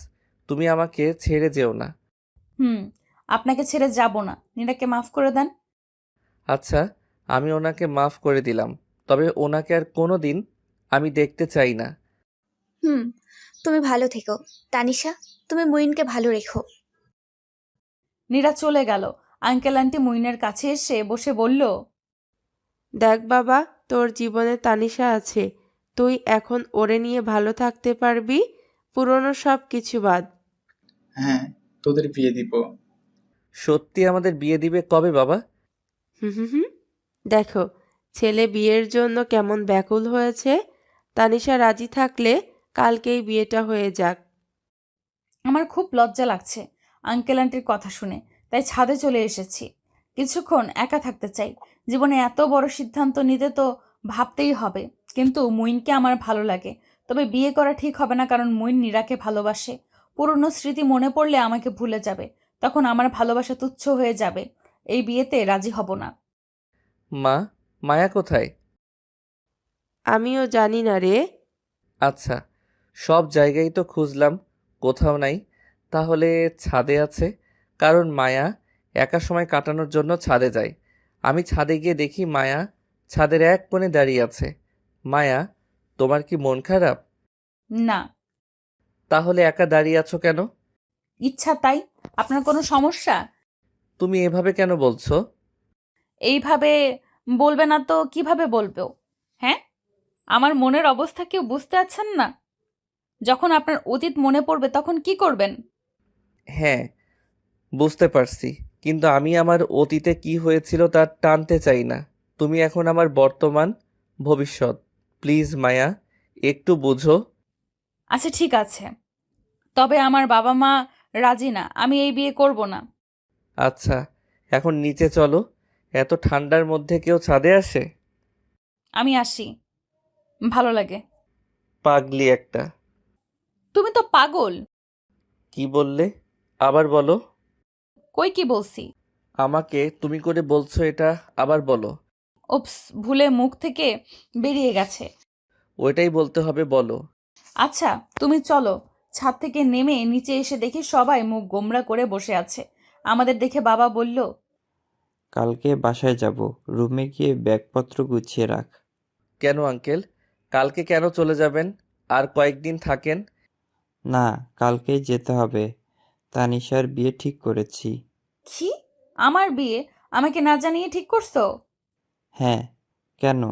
তুমি আমাকে ছেড়ে যেও না। আপনাকে ছেড়ে যাব না। নীরাকে মাফ করে দেন। আচ্ছা, আমি ওনাকে মাফ করে দিলাম, তবে ওনাকে আর কোনো দিন আমি দেখতে চাই না। তুমি ভালো থেকো তানিশা, তুমি মুইনকে ভালো রেখো। নীরা চলে গেল। আঙ্কেল আন্টি মুইনের কাছে এসে বসে বলল, দেখ বাবা, তোর জীবনে তানিশা আছে। তুই এখন ওরে নিয়ে ভালো থাকতে পারবি, পুরনো সব কিছু বাদ। হ্যাঁ, তোদের বিয়ে দিব। সত্যি আমাদের বিয়ে দিবে কবে বাবা? হুম। দেখো, ছেলে বিয়ের জন্য কেমন ব্যাকুল হয়েছে। তানিশা রাজি থাকলে কালকেই বিয়েটা হয়ে যাক। আমার খুব লজ্জা লাগছে আঙ্কেল আন্টির কথা শুনে, তাই ছাদে চলে এসেছি। কিছুক্ষণ একা থাকতে চাই। জীবনে এত বড় সিদ্ধান্ত নিতে তো ভাবতেই হবে, কিন্তু মুইনকে আমার ভালো লাগে। তবে বিয়ে করা ঠিক হবে না, কারণ মুইন নীরাকে ভালোবাসে। পুরনো স্মৃতি মনে পড়লে আমাকে ভুলে যাবে, তখন আমার ভালোবাসা তুচ্ছ হয়ে যাবে। এই বিয়েতে রাজি হব না। মা, মায়া কোথায়? আমিও জানি না রে। আচ্ছা, সব জায়গায় তো খুঁজলাম, কোথাও নাই। তাহলে ছাদে আছে, কারণ মায়া একা সময় কাটানোর জন্য ছাদে যায়। আমি ছাদে গিয়ে দেখি মায়া ছাদের এক কোণে দাঁড়িয়ে আছে। মায়া, তোমার কি মন খারাপ? না। তাহলে একা দাঁড়িয়ে আছো কেন? ইচ্ছা তাই। আপনার কোনো সমস্যা? তুমি এভাবে কেন বলছো? এইভাবে বলবে না তো কিভাবে বলবো? হ্যাঁ, আমার মনের অবস্থা কেউ বুঝতে পারছেন না? যখন আপনার অতীত মনে পড়বে তখন কি করবেন? হ্যাঁ, বুঝতে পারছি, কিন্তু আমি আমার অতীতে কি হয়েছিল তা টানতে চাই না। তুমি এখন আমার বর্তমান, ভবিষ্যৎ। প্লিজ মায়া, একটু বুঝো। আচ্ছা ঠিক আছে, তবে আমার বাবা মা রাজি না, আমি এই বিয়ে করব না। আচ্ছা, এখন নিচে চলো। এত ঠান্ডার মধ্যে কেউ ছাদে আসে? আমি আসি, ভালো লাগে। পাগলি একটা। তুমি তো পাগল। কি বললে? আবার বলো। কই কি বলছি? আমাকে তুমি করে বলছো এটা, আবার বলো। ওপস, ভুলে মুখ থেকে বেরিয়ে গেছে। ওইটাই বলতে হবে, বলো। আচ্ছা তুমি চলো। ছাদ থেকে নেমে নিচে এসে দেখি সবাই মুখ গোমড়া করে বসে আছে। আমাদের দেখে বাবা বলল, কালকে বাসায় যাব, রুমে গিয়ে ব্যাগপত্র গুছিয়ে রাখ। কেন আঙ্কেল? কালকে কেন চলে যাবেন? আর কয়েকদিন থাকেন। না, কালকেই যেতে হবে। তানিশার বিয়ে ঠিক করেছি। কি? আমার বিয়ে আমাকে না জানিয়ে ঠিক করছো? হ্যাঁ, কেন?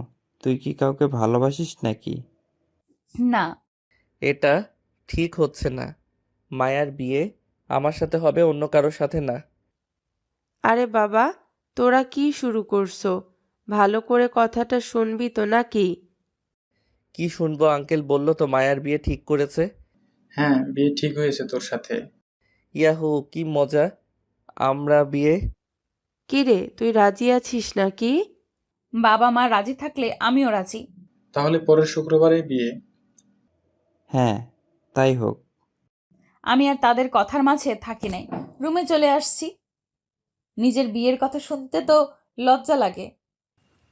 তুই কি কাউকে ভালোবাসিস নাকি? না। এটা ঠিক হচ্ছে না। মায়ার বিয়ে আমার সাথে হবে, অন্য কারোর সাথে না। আরে বাবা, তোরা কি শুরু করছো? ভালো করে কথাটা শুনবি তো নাকি? কি শুনবো? আঙ্কেল বলল তো মায়ার বিয়ে ঠিক করেছে। হ্যাঁ, বিয়ে ঠিক হয়েছে তোর সাথে। ইয়াহু, কি মজা! আমরা বিয়ে। কিরে, তুই রাজি আছিস নাকি? বাবা মা রাজি থাকলে আমিও রাজি। তাহলে পরের শুক্রবারে বিয়ে। হ্যাঁ, তাই হোক। আমি আর তাদের কথার মাঝে থাকি নাই, রুমে চলে আসছি। নিজের বিয়ের কথা শুনতে তো লজ্জা লাগে।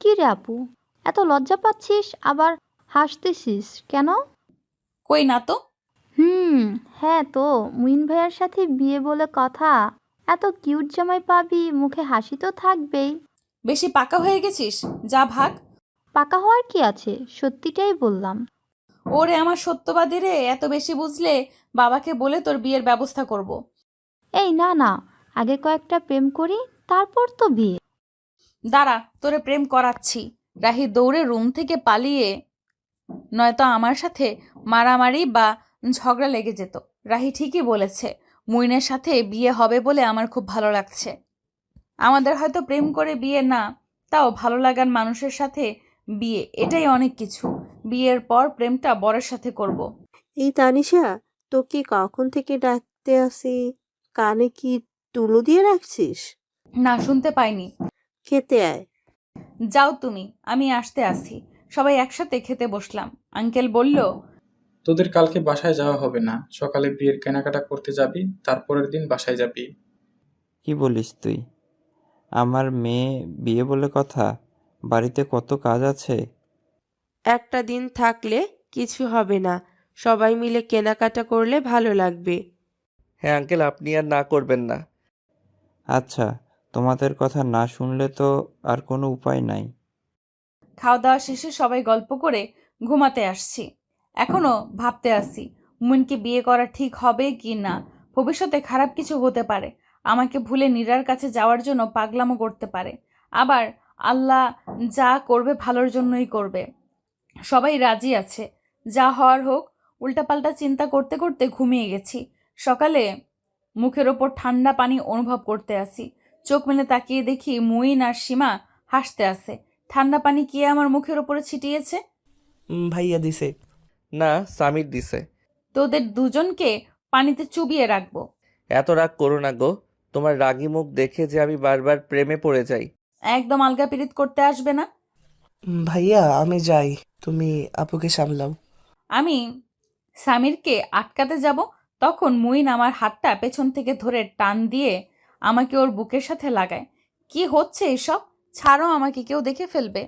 কি রে আপু, এত লজ্জা পাচ্ছিস আবার হাসতেছিস কেন? কই না তো। হ্যাঁ তো, মুইন ভাইয়ার সাথে বিয়ে বলে কথা। এত কিউট জামাই পাবি, মুখে হাসি তো থাকবেই। বেশি পাকা হয়ে গেছিস, যা ভাগ। পাকা হওয়ার কি আছে, সত্যিটাই বললাম। ওরে আমার সত্যবাদী রে, এত বেশি বুঝলে বাবাকে বলে তোর বিয়ের ব্যবস্থা করব। এই না না, আগে কয়েকটা প্রেম করি, তারপর তো বিয়ে। দাঁড়া, তোরে প্রেম করাচ্ছি। রাহি দৌড়ে রুম থেকে পালিয়ে, নয়তো আমার সাথে মারামারি বা ঝগড়া লেগে যেত। রাহি ঠিকই বলেছে, মুইনের সাথে বিয়ে হবে বলে আমার খুব ভালো লাগছে। আমাদের হয়তো প্রেম করে বিয়ে না, তাও ভালো লাগার মানুষের সাথে বিয়ে, এটাই অনেক কিছু। বিয়ের পর প্রেমটা বরের সাথে করব। এই তানিশা, তোকে কখন থেকে ডাকতে আসি? কানে কি তুলো দিয়ে রাখছিস? না, শুনতে পাইনি। খেতে আয়। যাও তুমি, আমি আসতে আসি। সবাই একসাথে খেতে বসলাম। আঙ্কেল বলল, তোদের কালকে বাসায় যাওয়া হবে না, সকালে বিয়ের কেনাকাটা করতে যাবি, তারপরের দিন বাসায় যাবি। কি বলিস তুই? আমার মেয়ে বিয়ে বলে কথা? বাড়িতে কত কাজ আছে। একটা দিন থাকলে কিছু হবে না, সবাই মিলে কেনাকাটা করলে ভালো লাগবে। হ্যাঁ আঙ্কেল, আপনি আর না করবেন না। আচ্ছা, তোমাদের কথা না শুনলে তো আর কোনো উপায় নাই। খাওয়া দাওয়া শেষে সবাই গল্প করে ঘুমাতে আসছি। এখনো ভাবতে আসি, মুনকে বিয়ে করা ঠিক হবে কি না। ভবিষ্যতে খারাপ কিছু হতে পারে, আমাকে ভুলে নীরার কাছে যাওয়ার জন্য পাগলামো করতে পারে। আবার আল্লাহ যা করবে ভালোর জন্যই করবে। সবাই রাজি আছে, যা হওয়ার হোক। উল্টাপাল্টা চিন্তা করতে করতে ঘুমিয়ে গেছি। সকালে মুখের ওপর ঠান্ডা পানি অনুভব করতে আসি। চোখ মেলে তাকিয়ে দেখি মুইন আর সীমা হাসতে আছে। ঠান্ডা পানি কে আমার মুখের ওপরে ছিটিয়েছে? ভাইয়া দিছে। না, সামির দিছে। তোদের দুজনকে পানিতে চুবিয়ে রাখবো। এত রাগ করো না গো, তোমার রাগী মুখ দেখে যে আমি বারবার প্রেমে পড়ে যাই। একদম আলগা পিরিত করতে আসবে না। ভাইয়া আমি যাই, তুমি আপুকে সামলাও। আমি সামিরকে আটকাতে যাব, তখন মুইন আমার হাতটা পেছন থেকে ধরে টান দিয়ে আমাকে ওর বুকের সাথে লাগায়। কি হচ্ছে এসব? ছাড়ো আমাকে, কেউ দেখে ফেলবে।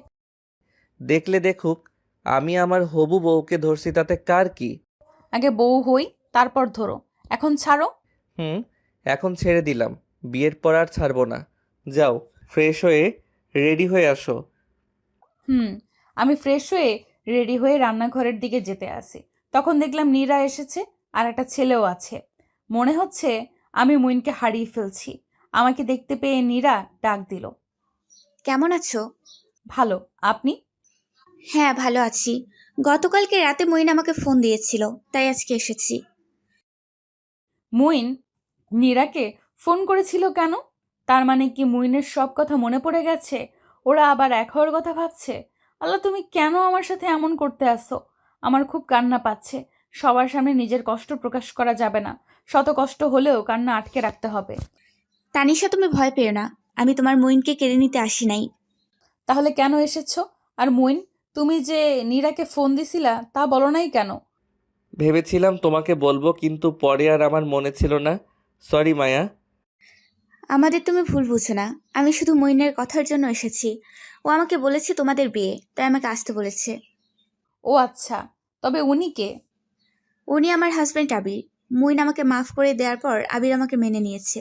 দেখলে দেখুক, আমি আমার হবু বউকে ধরছি, তাতে কার কি? আগে বউ হই, তারপর ধরো। এখন ছাড়ো। এখন ছেড়ে দিলাম, বিয়ের পর আর ছাড়বো না। যাও, ফ্রেশ হয়ে রেডি হয়ে আসো। আমি ফ্রেশ হয়ে রেডি হয়ে রান্নাঘরের দিকে যেতে আসি। তখন দেখলাম নীরা এসেছে, আর একটা ছেলেও আছে। মনে হচ্ছে আমি মুইনকে হারিয়ে ফেলছি। আমাকে দেখতে পেয়ে নীরা ডাক দিল, কেমন আছো? ভালো, আপনি? হ্যাঁ, ভালো আছি। গতকালকে রাতে মইন আমাকে ফোন দিয়েছিল, তাই আজকে এসেছি। মুইন নীরাকে ফোন করেছিল কেন? তার মানে কি মুইনের সব কথা মনে পড়ে গেছে? ওরা আবার এক হওয়ার কথা ভাবছে? আল্লাহ, তুমি কেন আমার সাথে এমন করতে আসছো? আমার খুব কান্না পাচ্ছে। সবার সামনে নিজের কষ্ট প্রকাশ করা যাবে না। শত কষ্ট হলেও কান্না আটকে রাখতে হবে। তানিশা, তুমি ভয় পেও না। আমি তোমার মইনকে কেড়ে নিতে আসি নাই। তাহলে কেন এসেছো? আর মুইন, তুমি যে নীরাকে ফোন দিছিলা তা বলো নাই কেন? ভেবেছিলাম তোমাকে বলবো, কিন্তু পরে আর আমার মনে ছিল না। সরি মায়া। আমাদের তুমি ভুল বুঝো না। আমি শুধু মইনের কথার জন্য এসেছি। ও আমাকে বলেছে তোমাদের বিয়ে, তাই আমাকে আসতে বলেছে। ও আচ্ছা, তবে উনি কে? উনি আমার হাজবেন্ড আবির। মইন আমাকে মাফ করে দেওয়ার পর আবির আমাকে মেনে নিয়েছে।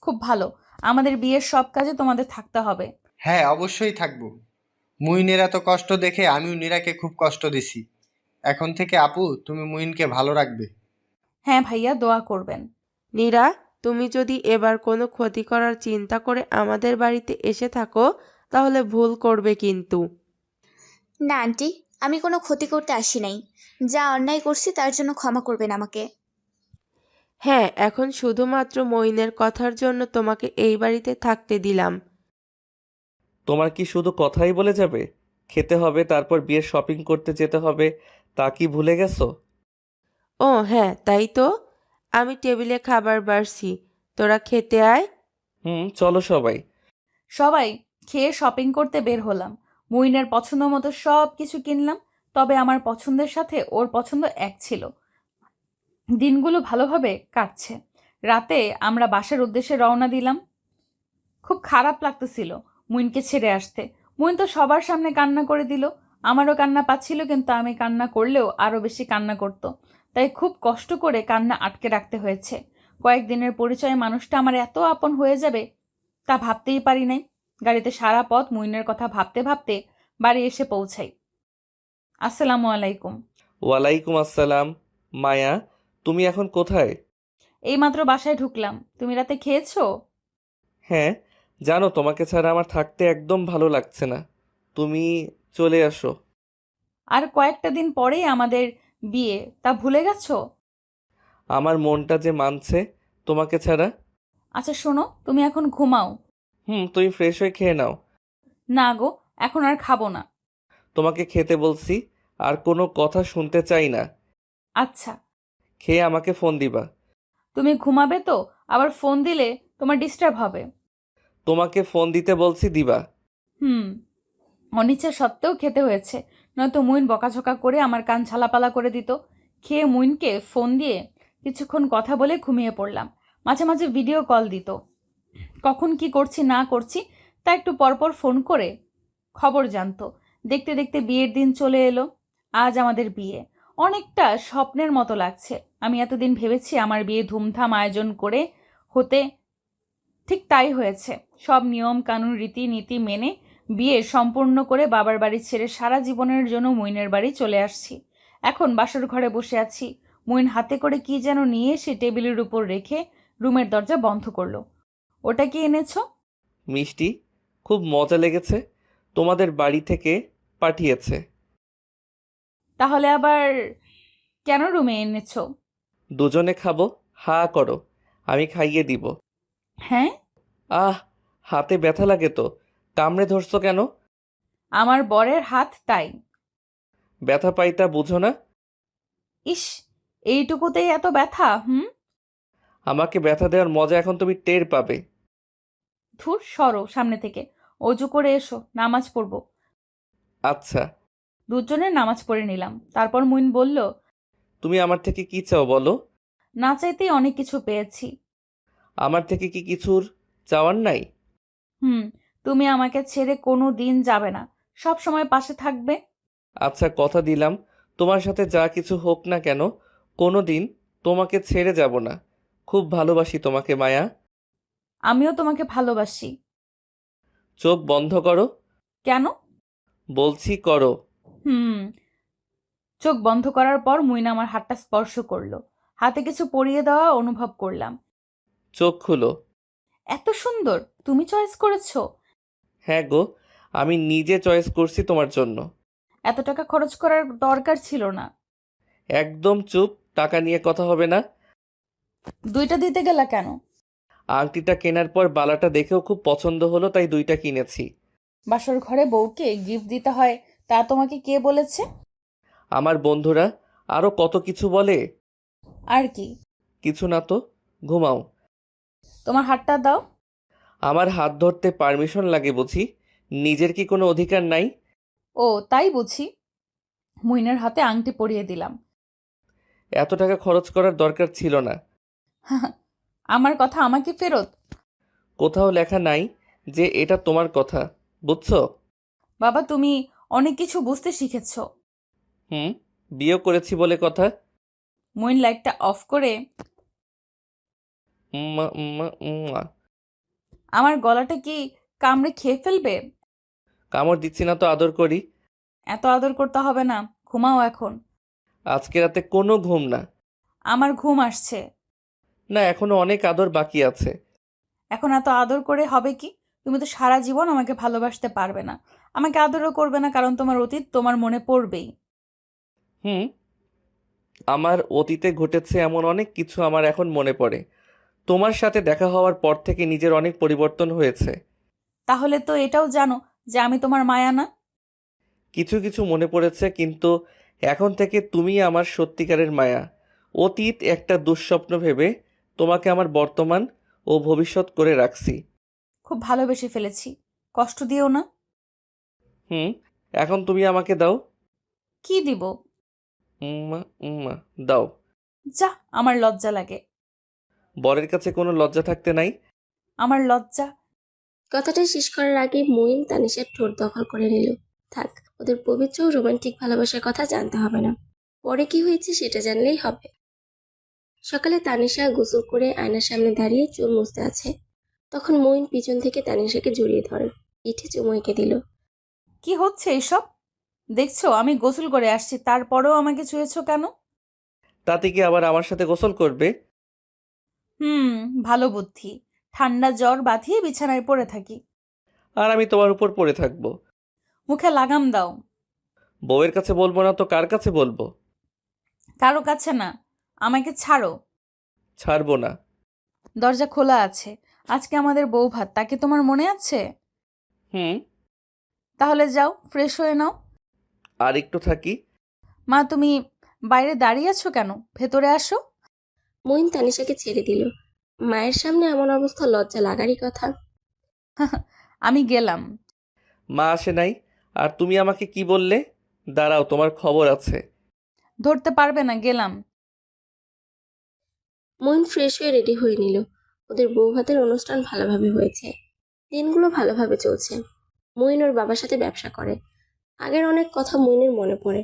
খুব ভালো। আমাদের বিয়ের সব কাজে তোমাদের থাকতে হবে। হ্যাঁ, অবশ্যই থাকবো। মুইনের এত কষ্ট দেখে আমিও নীরাকে খুব কষ্ট দিছি। এখন থেকে আপু তুমি মুইনকে ভালো রাখবে। হ্যাঁ ভাইয়া, দোয়া করবেন। নীরা, তুমি যদি এবার কোনো ক্ষতি করার চিন্তা করে আমাদের বাড়িতে এসে থাকো তাহলে ভুল করবে কিন্তু। না আন্টি, আমি কোনো ক্ষতি করতে আসি নাই। যা অন্যায় করছি তার জন্য ক্ষমা করবেন আমাকে। হ্যাঁ, এখন শুধুমাত্র মইনের কথার জন্য তোমাকে এই বাড়িতে থাকতে দিলাম। তোমার কি শুধু কথাই বলে যাবে? খেতে হবে, তারপর বিয়ের শপিং করতে যেতে হবে, তা কি ভুলে গেছো? ও হ্যাঁ, তাই তো। আমি টেবিলে খাবার বাড়ছি, তোরা খেতে আয়। চলো সবাই। সবাই খেয়ে শপিং করতে বের হলাম। মুইনের পছন্দ মতো সব কিছু কিনলাম। তবে আমার পছন্দের সাথে ওর পছন্দ এক ছিল। দিনগুলো ভালোভাবে কাটছে। রাতে আমরা বাসার উদ্দেশ্যে রওনা দিলাম। খুব খারাপ লাগতেছিল মুইনকে ছেড়ে আসতে। মুইন তো সবার সামনে কান্না করে দিল। আমারও কান্না পাচ্ছিল, কিন্তু আমি কান্না করলেও আরো বেশি কান্না করত। তাই খুব কষ্ট করে কান্না আটকে রাখতে হয়েছে। কয়েকদিনের পরিচয়ে মানুষটা আমার এত আপন হয়ে যাবে তা ভাবতেই পারি নাই। গাড়িতে সারা পথ মুইনের কথা ভাবতে ভাবতে বাড়ি এসে পৌঁছাই। আসসালামু আলাইকুম। ওয়ালাইকুম আসসালাম। মায়া, তুমি এখন কোথায়? এইমাত্র বাসায় ঢুকলাম। তুমি রাতে খেয়েছো? হ্যাঁ, জানো তোমাকে ছাড়া আমার থাকতে একদম ভালো লাগছে না। তুমি চলে আসো। আর কয়েকটা দিন পরেই আমাদের বিয়ে, তা ভুলে গেছো? আমার মনটা যে মানছে তোমাকে ছাড়া। আচ্ছা শোনো, তুমি এখন ঘুমাও। তুমি ফ্রেশ হয়ে খেয়ে নাও। না গো, এখন আর খাবো না। তোমাকে খেতে বলছি, আর কোনো কথা শুনতে চাই না। আচ্ছা, খেয়ে আমাকে ফোন দিবা। তুমি ঘুমাবে তো? আবার ফোন দিলে তোমার ডিস্টার্ব হবে। তোমাকে ফোন দিতে বলছি, দিবা। হুম, অনিচ্ছা সত্ত্বেও খেতে হয়েছে, নয়তো মুইন বকাঝকা করে আমার কান ঝালাপালা করে দিত। খেয়ে মুইনকে ফোন দিয়ে কিছুক্ষণ কথা বলে ঘুমিয়ে পড়লাম। মাঝে মাঝে ভিডিও কল দিত। কখন কি করছি না করছি তা একটু পরপর ফোন করে খবর জানতো। দেখতে দেখতে বিয়ের দিন চলে এলো। আজ আমাদের বিয়ে। অনেকটা স্বপ্নের মতো লাগছে। আমি এতদিন ভেবেছি আমার বিয়ে ধুমধাম আয়োজন করে হতে, ঠিক তাই হয়েছে। সব নিয়ম কানুন রীতিনীতি মেনে বিয়ে সম্পূর্ণ করে বাবার বাড়ি ছেড়ে সারা জীবনের জন্য মুইনের বাড়ি চলে আসছি। এখন বাসর ঘরে বসে আছি। মুইন হাতে করে কি যেন নিয়ে এসে টেবিলের উপর রেখে রুমের দরজা বন্ধ করলো। ওটা কি এনেছো? মিষ্টি, খুব মজা লেগেছে। তোমাদের বাড়ি থেকে পাঠিয়েছে। তাহলে আবার কেন রুমে এনেছো? দুজনে খাবো। হা করো, আমি খাইয়ে দিব। হ্যাঁ, আহ, হাতে ব্যথা লাগে তো। কামড়ে ধরছো কেন? আমার বরের হাত, তাই। ব্যথা পাইতা বুঝো না? ইস, এইটুকুতেই এত ব্যথা? আমাকে ব্যথা দেওয়ার মজা এখন তুমি টের পাবে। ধুর, সরো সামনে থেকে। অজু করে এসো, নামাজ পড়বো। আচ্ছা। দুজনের নামাজ পড়ে নিলাম। তারপর মুইন বলল, তুমি আমার থেকে কি চাও বলো? না চাইতেই অনেক কিছু পেয়েছি। আমার থেকে কি কিছুর চাওয়ার নাই? তুমি আমাকে ছেড়ে কোনো দিন যাবে না, সব সময় পাশে থাকবে। আচ্ছা, কথা দিলাম, তোমার সাথে যা কিছু হোক না কেন, কোনো দিন তোমাকে ছেড়ে যাব না। খুব ভালোবাসি তোমাকে মায়া। আমিও তোমাকে ভালোবাসি। চোখ বন্ধ করো। কেন? বলছি করো। চোখ বন্ধ করার পর মুইন আমার হাতটা স্পর্শ করলো। হাতে কিছু পরিয়ে দেওয়া অনুভব করলাম। চোখ খুলো। এত সুন্দর, তুমি চয়েস করেছো? হ্যাঁ গো, আমি নিজে চয়েস করছি তোমার জন্য। এত টাকা খরচ করার দরকার ছিল না। একদম চুপ, টাকা নিয়ে কথা হবে না। দুইটা দিতে গেলা কেন? আংটিটা কেনার পর বালাটা দেখেও খুব পছন্দ হলো, তাই দুইটা কিনেছি। বাসর ঘরে বউকে গিফট দিতে হয় তা তোমাকে কে বলেছে? আমার বন্ধুরা আরও কত কিছু বলে। আর কি? কিছু না তো, ঘুমাও। তোমার হাতটা দাও। আমার হাত ধরতে পারমিশন লাগে বুঝি? নিজের কি কোনো অধিকার নাই? ও তাই বুঝি। মুইনের হাতে আংটি পরিয়ে দিলাম। এত টাকা খরচ করার দরকার ছিল না। আমার কথা আমাকে ফেরত। কোথাও লেখা নাই যে এটা তোমার কথা, বুঝছো? বাবা, তুমি অনেক কিছু বুঝতে শিখেছ। বিয়ে করেছি বলে কথা। মুইন লাইটটা অফ করে উম্মা উম্মা উম্মা। আমার গলাটা কি কামড়ে খেয়ে ফেলবে? কামড় দিচ্ছি না তো, আদর করি। এত আদর করতে হবে না, ঘুমাও এখন। আজকে রাতে কোনো ঘুম না। আমার ঘুম আসছে। না, এখনো অনেক আদর বাকি আছে। এখন এত আদর করে হবে কি? তুমি তো সারা জীবন আমাকে ভালোবাসতে পারবে না। আমাকে আদরও করবে না, কারণ তোমার অতীত তোমার মনে পড়বেই। হুম আমার অতীতে ঘটেছে এমন অনেক কিছু আমার এখন মনে পড়ে। তোমার সাথে দেখা হওয়ার পর থেকে নিজের অনেক পরিবর্তন হয়েছে। তাহলে তো এটাও জানো যে আমি তোমার মায়া না। কিছু কিছু মনে পড়েছে, কিন্তু এখন থেকে তুমি আমার সত্যিকারের মায়া। অতীত একটা দুঃস্বপ্ন ভেবে তোমাকে আমার বর্তমান ও ভবিষ্যৎ করে রাখছি। খুব ভালোবেসে ফেলেছি, কষ্ট দিও না। এখন তুমি আমাকে দাও। কি দিব? উম্মা উম্মা দাও। যা, আমার লজ্জা লাগে। বরের কাছে কোনো লজ্জা থাকতে নাই? আমার লজ্জা। কথাটা শেষ করার আগে মঈন তানিশার ঠোঁট দখল করে নিল। থাক, ওদের পবিত্র ও রোমান্টিক ভালোবাসার কথা জানতে হবে না, পরে কি হয়েছে সেটা জানলেই হবে। সকালে তানিশা গোসল করে আয়নার সামনে দাঁড়িয়ে চুল মুছতে আছে, তখন মঈন পিছন থেকে তানিশাকে জড়িয়ে ধরে পিঠে চুমু এঁকে দিল। কি হচ্ছে এসব? দেখছো আমি গোসল করে আসছি, তারপরেও আমাকে ছুঁয়েছো কেন? তাতে কি আবার আমার সাথে গোসল করবে? ভালো বুদ্ধি। ঠান্ডা জ্বর বাঁধিয়ে বিছানায় পড়ে থাকি। আর আমি তোমার উপর পড়ে থাকবো? মুখে লাগাম দাও। বউয়ের কাছে বলবো না তো কার কাছে বলবো? কারো কাছে না, আমাকে ছাড়ো। ছাড়বো না। দরজা খোলা আছে। আজকে আমাদের বউ ভাত, তাকে তোমার মনে আছে? হুম তাহলে যাও, ফ্রেশ হয়ে নাও। আর একটু থাকি। মা, তুমি বাইরে দাঁড়িয়ে আছো কেন? ভেতরে আসো। মঈন তানিশাকে ছেড়ে দিল। মায়ের সামনে এমন অবস্থা লজ্জা লাগারই কথা। আমি গেলাম। মা আসে নাই? আর তুমি আমাকে কি বললে? দাঁড়াও, তোমার খবর আছে। ধরতে পারবে না, গেলাম। মঈন ফ্রেশ হয়ে রেডি হয়ে নিল। ওদের বউ ভাতের অনুষ্ঠান ভালোভাবে হয়েছে, দিনগুলো ভালোভাবে চলছে। মঈন ওর বাবার সাথে ব্যবসা করে। আগের অনেক কথা মঈনের মনে পড়ে।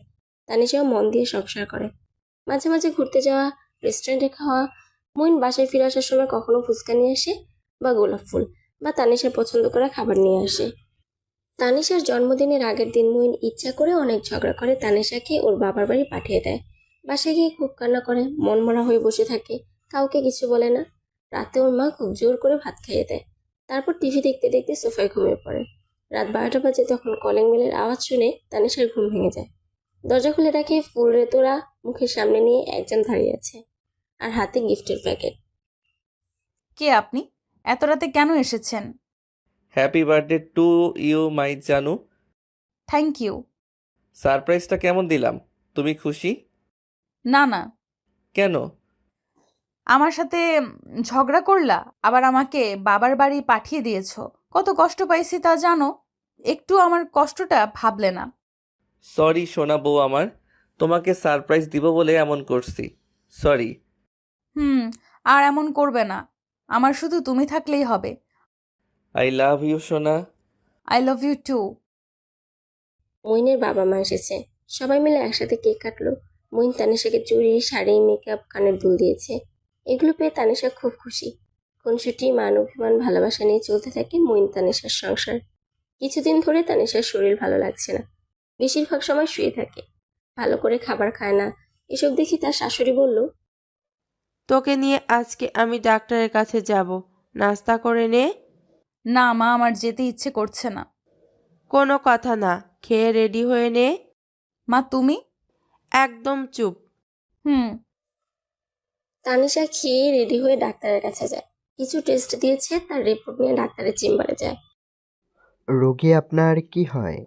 তানিশাও মন দিয়ে সংসার করে। মাঝে মাঝে ঘুরতে যাওয়া, রেস্টুরেন্টে খাওয়া। মঈন বাসায় ফিরে আসার সময় কখনো ফুচকা নিয়ে আসে, বা গোলাপ ফুল, বা তানিশার পছন্দ করা খাবার নিয়ে আসে। তানিশার জন্মদিনের আগের দিন মঈন ইচ্ছা করে অনেক ঝগড়া করে তানিশাকে ওর বাবার বাড়ি পাঠিয়ে দেয়। বাসায় গিয়ে খুব কান্না করে, মনমরা হয়ে বসে থাকে, কাউকে কিছু বলে না। রাতে ওর মা খুব জোর করে ভাত খাইয়ে দেয়। তারপর টিভি দেখতে দেখতে সোফায় ঘুমিয়ে পড়ে। রাত 12টা বাজে, তখন কলিং বেলের আওয়াজ শুনে তানিশার ঘুম ভেঙে যায়। দরজা খুলে দেখে ফুল রেতোরা মুখের সামনে নিয়ে একজন দাঁড়িয়ে আছে, আর হাতে গিফটের প্যাকেট। কে আপনি? এত রাতে কেন এসেছেন? Happy birthday to you my জানু। Thank you. সারপ্রাইজটা কেমন দিলাম? তুমি খুশি? না না। কেন? আমার সাথে ঝগড়া করলা, আবার আমাকে বাবার বাড়ি পাঠিয়ে দিয়েছো। কত কষ্ট পাইছি তা জানো? একটু আমার কষ্টটা ভাবলে না। সরি সোনা বউ আমার, তোমাকে সারপ্রাইজ দিব বলে এমন করছি। সরি। আর এমন করবে না। আমার শুধু তুমি থাকলেই হবে। আই লাভ ইউ সোনা। I love you too. মঈনের বাবা মা এসেছে, সবাই মিলে একসাথে কেক কাটলো। মঈন তানিশাকে চুড়ি, শাড়ি, মেকআপ, কানের দুল দিয়েছে। এগুলো পেয়ে তানিশা খুব খুশি। খুনসুটি, মান অভিমান, ভালোবাসা নিয়ে চলতে থাকে মঈন তানিশার সংসার। কিছুদিন ধরে তানিশার শরীর ভালো লাগছে না, বেশিরভাগ সময় শুয়ে থাকে, ভালো করে খাবার খায় না। এসব দেখি তার শাশুড়ি বলল, তোকে নিয়ে আজকে আমি ডাক্তারের কাছে যাব, নাস্তা করে নে। না মা, আমার যেতে ইচ্ছে করছে না। কোনো কথা না, খেয়ে রেডি হয়ে নে। মা তুমি? একদম চুপ। তানিশা খেয়ে রেডি হয়ে ডাক্তারের কাছে যায়। কিছু টেস্ট দিয়েছে, তার রিপোর্ট নিয়ে ডাক্তারের চেম্বারে যায়। রোগী আপনার কি হয়?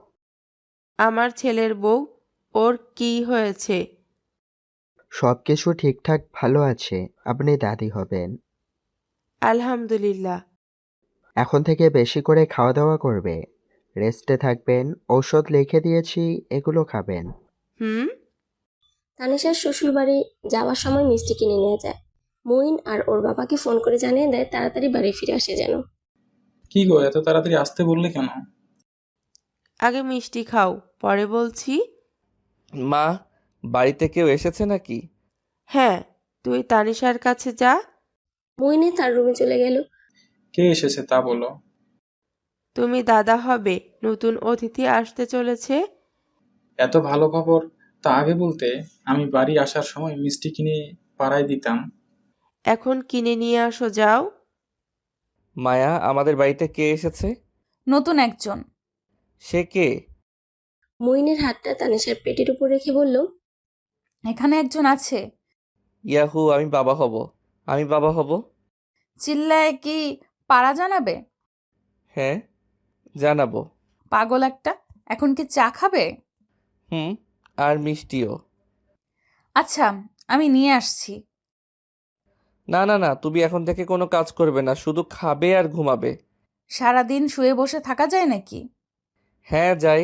আমার ছেলের বউ। ওর কি হয়েছে? সবকিছু ঠিকঠাক ভালো আছে। আপনি দাদি হবেন। আলহামদুলিল্লাহ। এখন থেকে বেশি করে খাওয়া দাওয়া করবে। রেস্টে থাকবেন। ঔষধ লিখে দিয়েছি, এগুলো খাবেন। হুম। তানিশার শ্বশুরবাড়ি যাওয়ার সময় মিষ্টি কিনে নিয়ে যায়। মঈন আর ওর বাবাকে ফোন করে জানিয়ে দেয় তাড়াতাড়ি বাড়ি ফিরে আসে যেন। কি গো, এত তাড়াতাড়ি আসতে বললে কেন? আগে মিষ্টি খাও, পরে বলছি। মা, বাড়িতে কেউ এসেছে নাকি? হ্যাঁ, তুই তানিশার কাছে যা। মঈনে তার রুমে চলে গেল। কে এসেছে তা বলো। তুমি দাদা হবে, নতুন অতিথি আসতে চলেছে। এত ভালো খবর, তা আগে বলতে আমি বাড়ি আসার সময় মিষ্টি কিনে পাড়ায় দিতাম। এখন কিনে নিয়ে আসো, যাও। মায়া, আমাদের বাড়িতে কে এসেছে? নতুন একজন। সে কে? মঈনের হাতটা তানিশার পেটের উপর রেখে বলল, এখানে একজন আছে। ইয়াহু, আমি বাবা হব। আমি বাবা হব। চিল্লায় কি পাড়া জানাবে? হ্যাঁ, জানাবো। পাগল একটা। এখন কি চা খাবে? হুম, আর মিষ্টিও। আচ্ছা, আমি নিয়ে আসছি। না না না, তুমি এখন থেকে কোনো কাজ করবে না, শুধু খাবে আর ঘুমাবে। সারাদিন শুয়ে বসে থাকা যায় নাকি? হ্যাঁ যাই।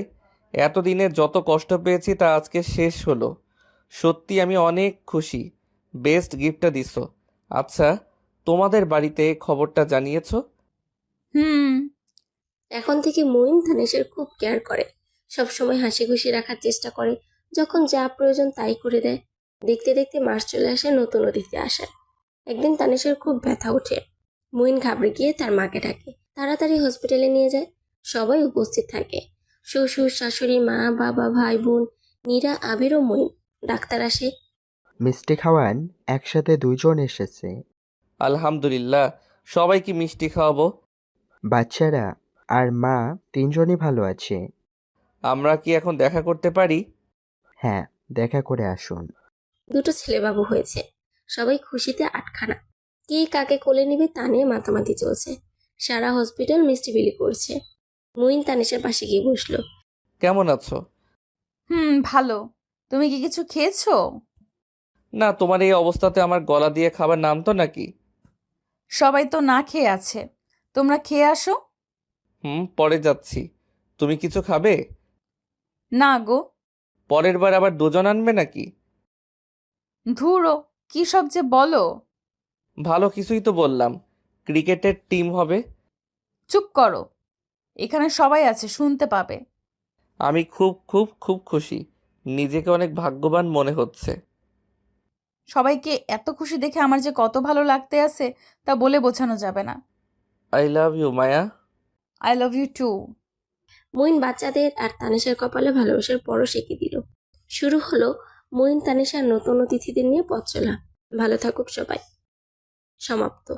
এতদিনে যত কষ্ট পেয়েছি তা আজকে শেষ হলো। সত্যি আমি অনেক খুশি। বেস্ট গিফটটা দিছো। আচ্ছা, তোমাদের বাড়িতে খবরটা জানিয়েছো? হুম। এখন থেকে মঈন তানিশার খুব কেয়ার করে, সব সময় হাসি খুশি রাখার চেষ্টা করে, যখন যা প্রয়োজন তাই করে দেয়। দেখতে দেখতে মাস চলে আসে নতুন অতিথি আসার। একদিন তানিশার খুব ব্যথা ওঠে। মঈন ঘাবড়ে গিয়ে তার মাকে ডাকে, তাড়াতাড়ি হসপিটালে নিয়ে যায়। সবাই উপস্থিত থাকে, শ্বশুর শাশুড়ি, মা বাবা, ভাই বোন, নীরা, আবির ও মঈন। ডাক্তার আসে। মিষ্টি খাওয়ান। একসাথে 2 জন এসেছে। আলহামদুলিল্লাহ। সবাই কি মিষ্টি খাওয়াবো? বাচ্চারা আর মা 3 জনই ভালো আছে। আমরা কি এখন দেখা করতে পারি? হ্যাঁ, দেখা করে আসুন। দুটো ছেলেবাবু হয়েছে। সবাই খুশিতে আটখানা। কে কাকে কোলে নিবে তা নিয়ে মাতামাতি চলছে। সারা হসপিটাল মিষ্টি বিলি করছে। মঈন তানিশার পাশে গিয়ে বসলো। কেমন আছো? ভালো। তুমি কি কিছু খেয়েছো? না, তোমার এই অবস্থাতে আমার গলা দিয়ে খাবার নামতো নাকি? সবাই তো না খেয়ে আছে। তোমরা খেয়ে আসো। পরে যাচ্ছি। তুমি কিছু খাবে? না গো। পরের বার আবার 2 জন আনবে নাকি? ধুরো, কি সব যে বলো। ভালো কিছুই তো বললাম। ক্রিকেটের টিম হবে। চুপ করো। এখানে সবাই আছে, শুনতে পাবে। আমি খুব খুব খুব খুশি। নিজেকে অনেক ভাগ্যবান মনে হচ্ছে। সবাইকে এত খুশি দেখে আমার যে কত ভালো লাগতে আছে তা বলে বোঝানো যাবে না। I love you Maya. I love you too. Moin বাচ্চাদের আর তানিশার কপালে ভালোবাসার পরশ এঁকে দিল। শুরু হলো মঈন তানিশার নতুন অতিথিদের নিয়ে পথ চলা। ভালো থাকুক সবাই। সমাপ্ত।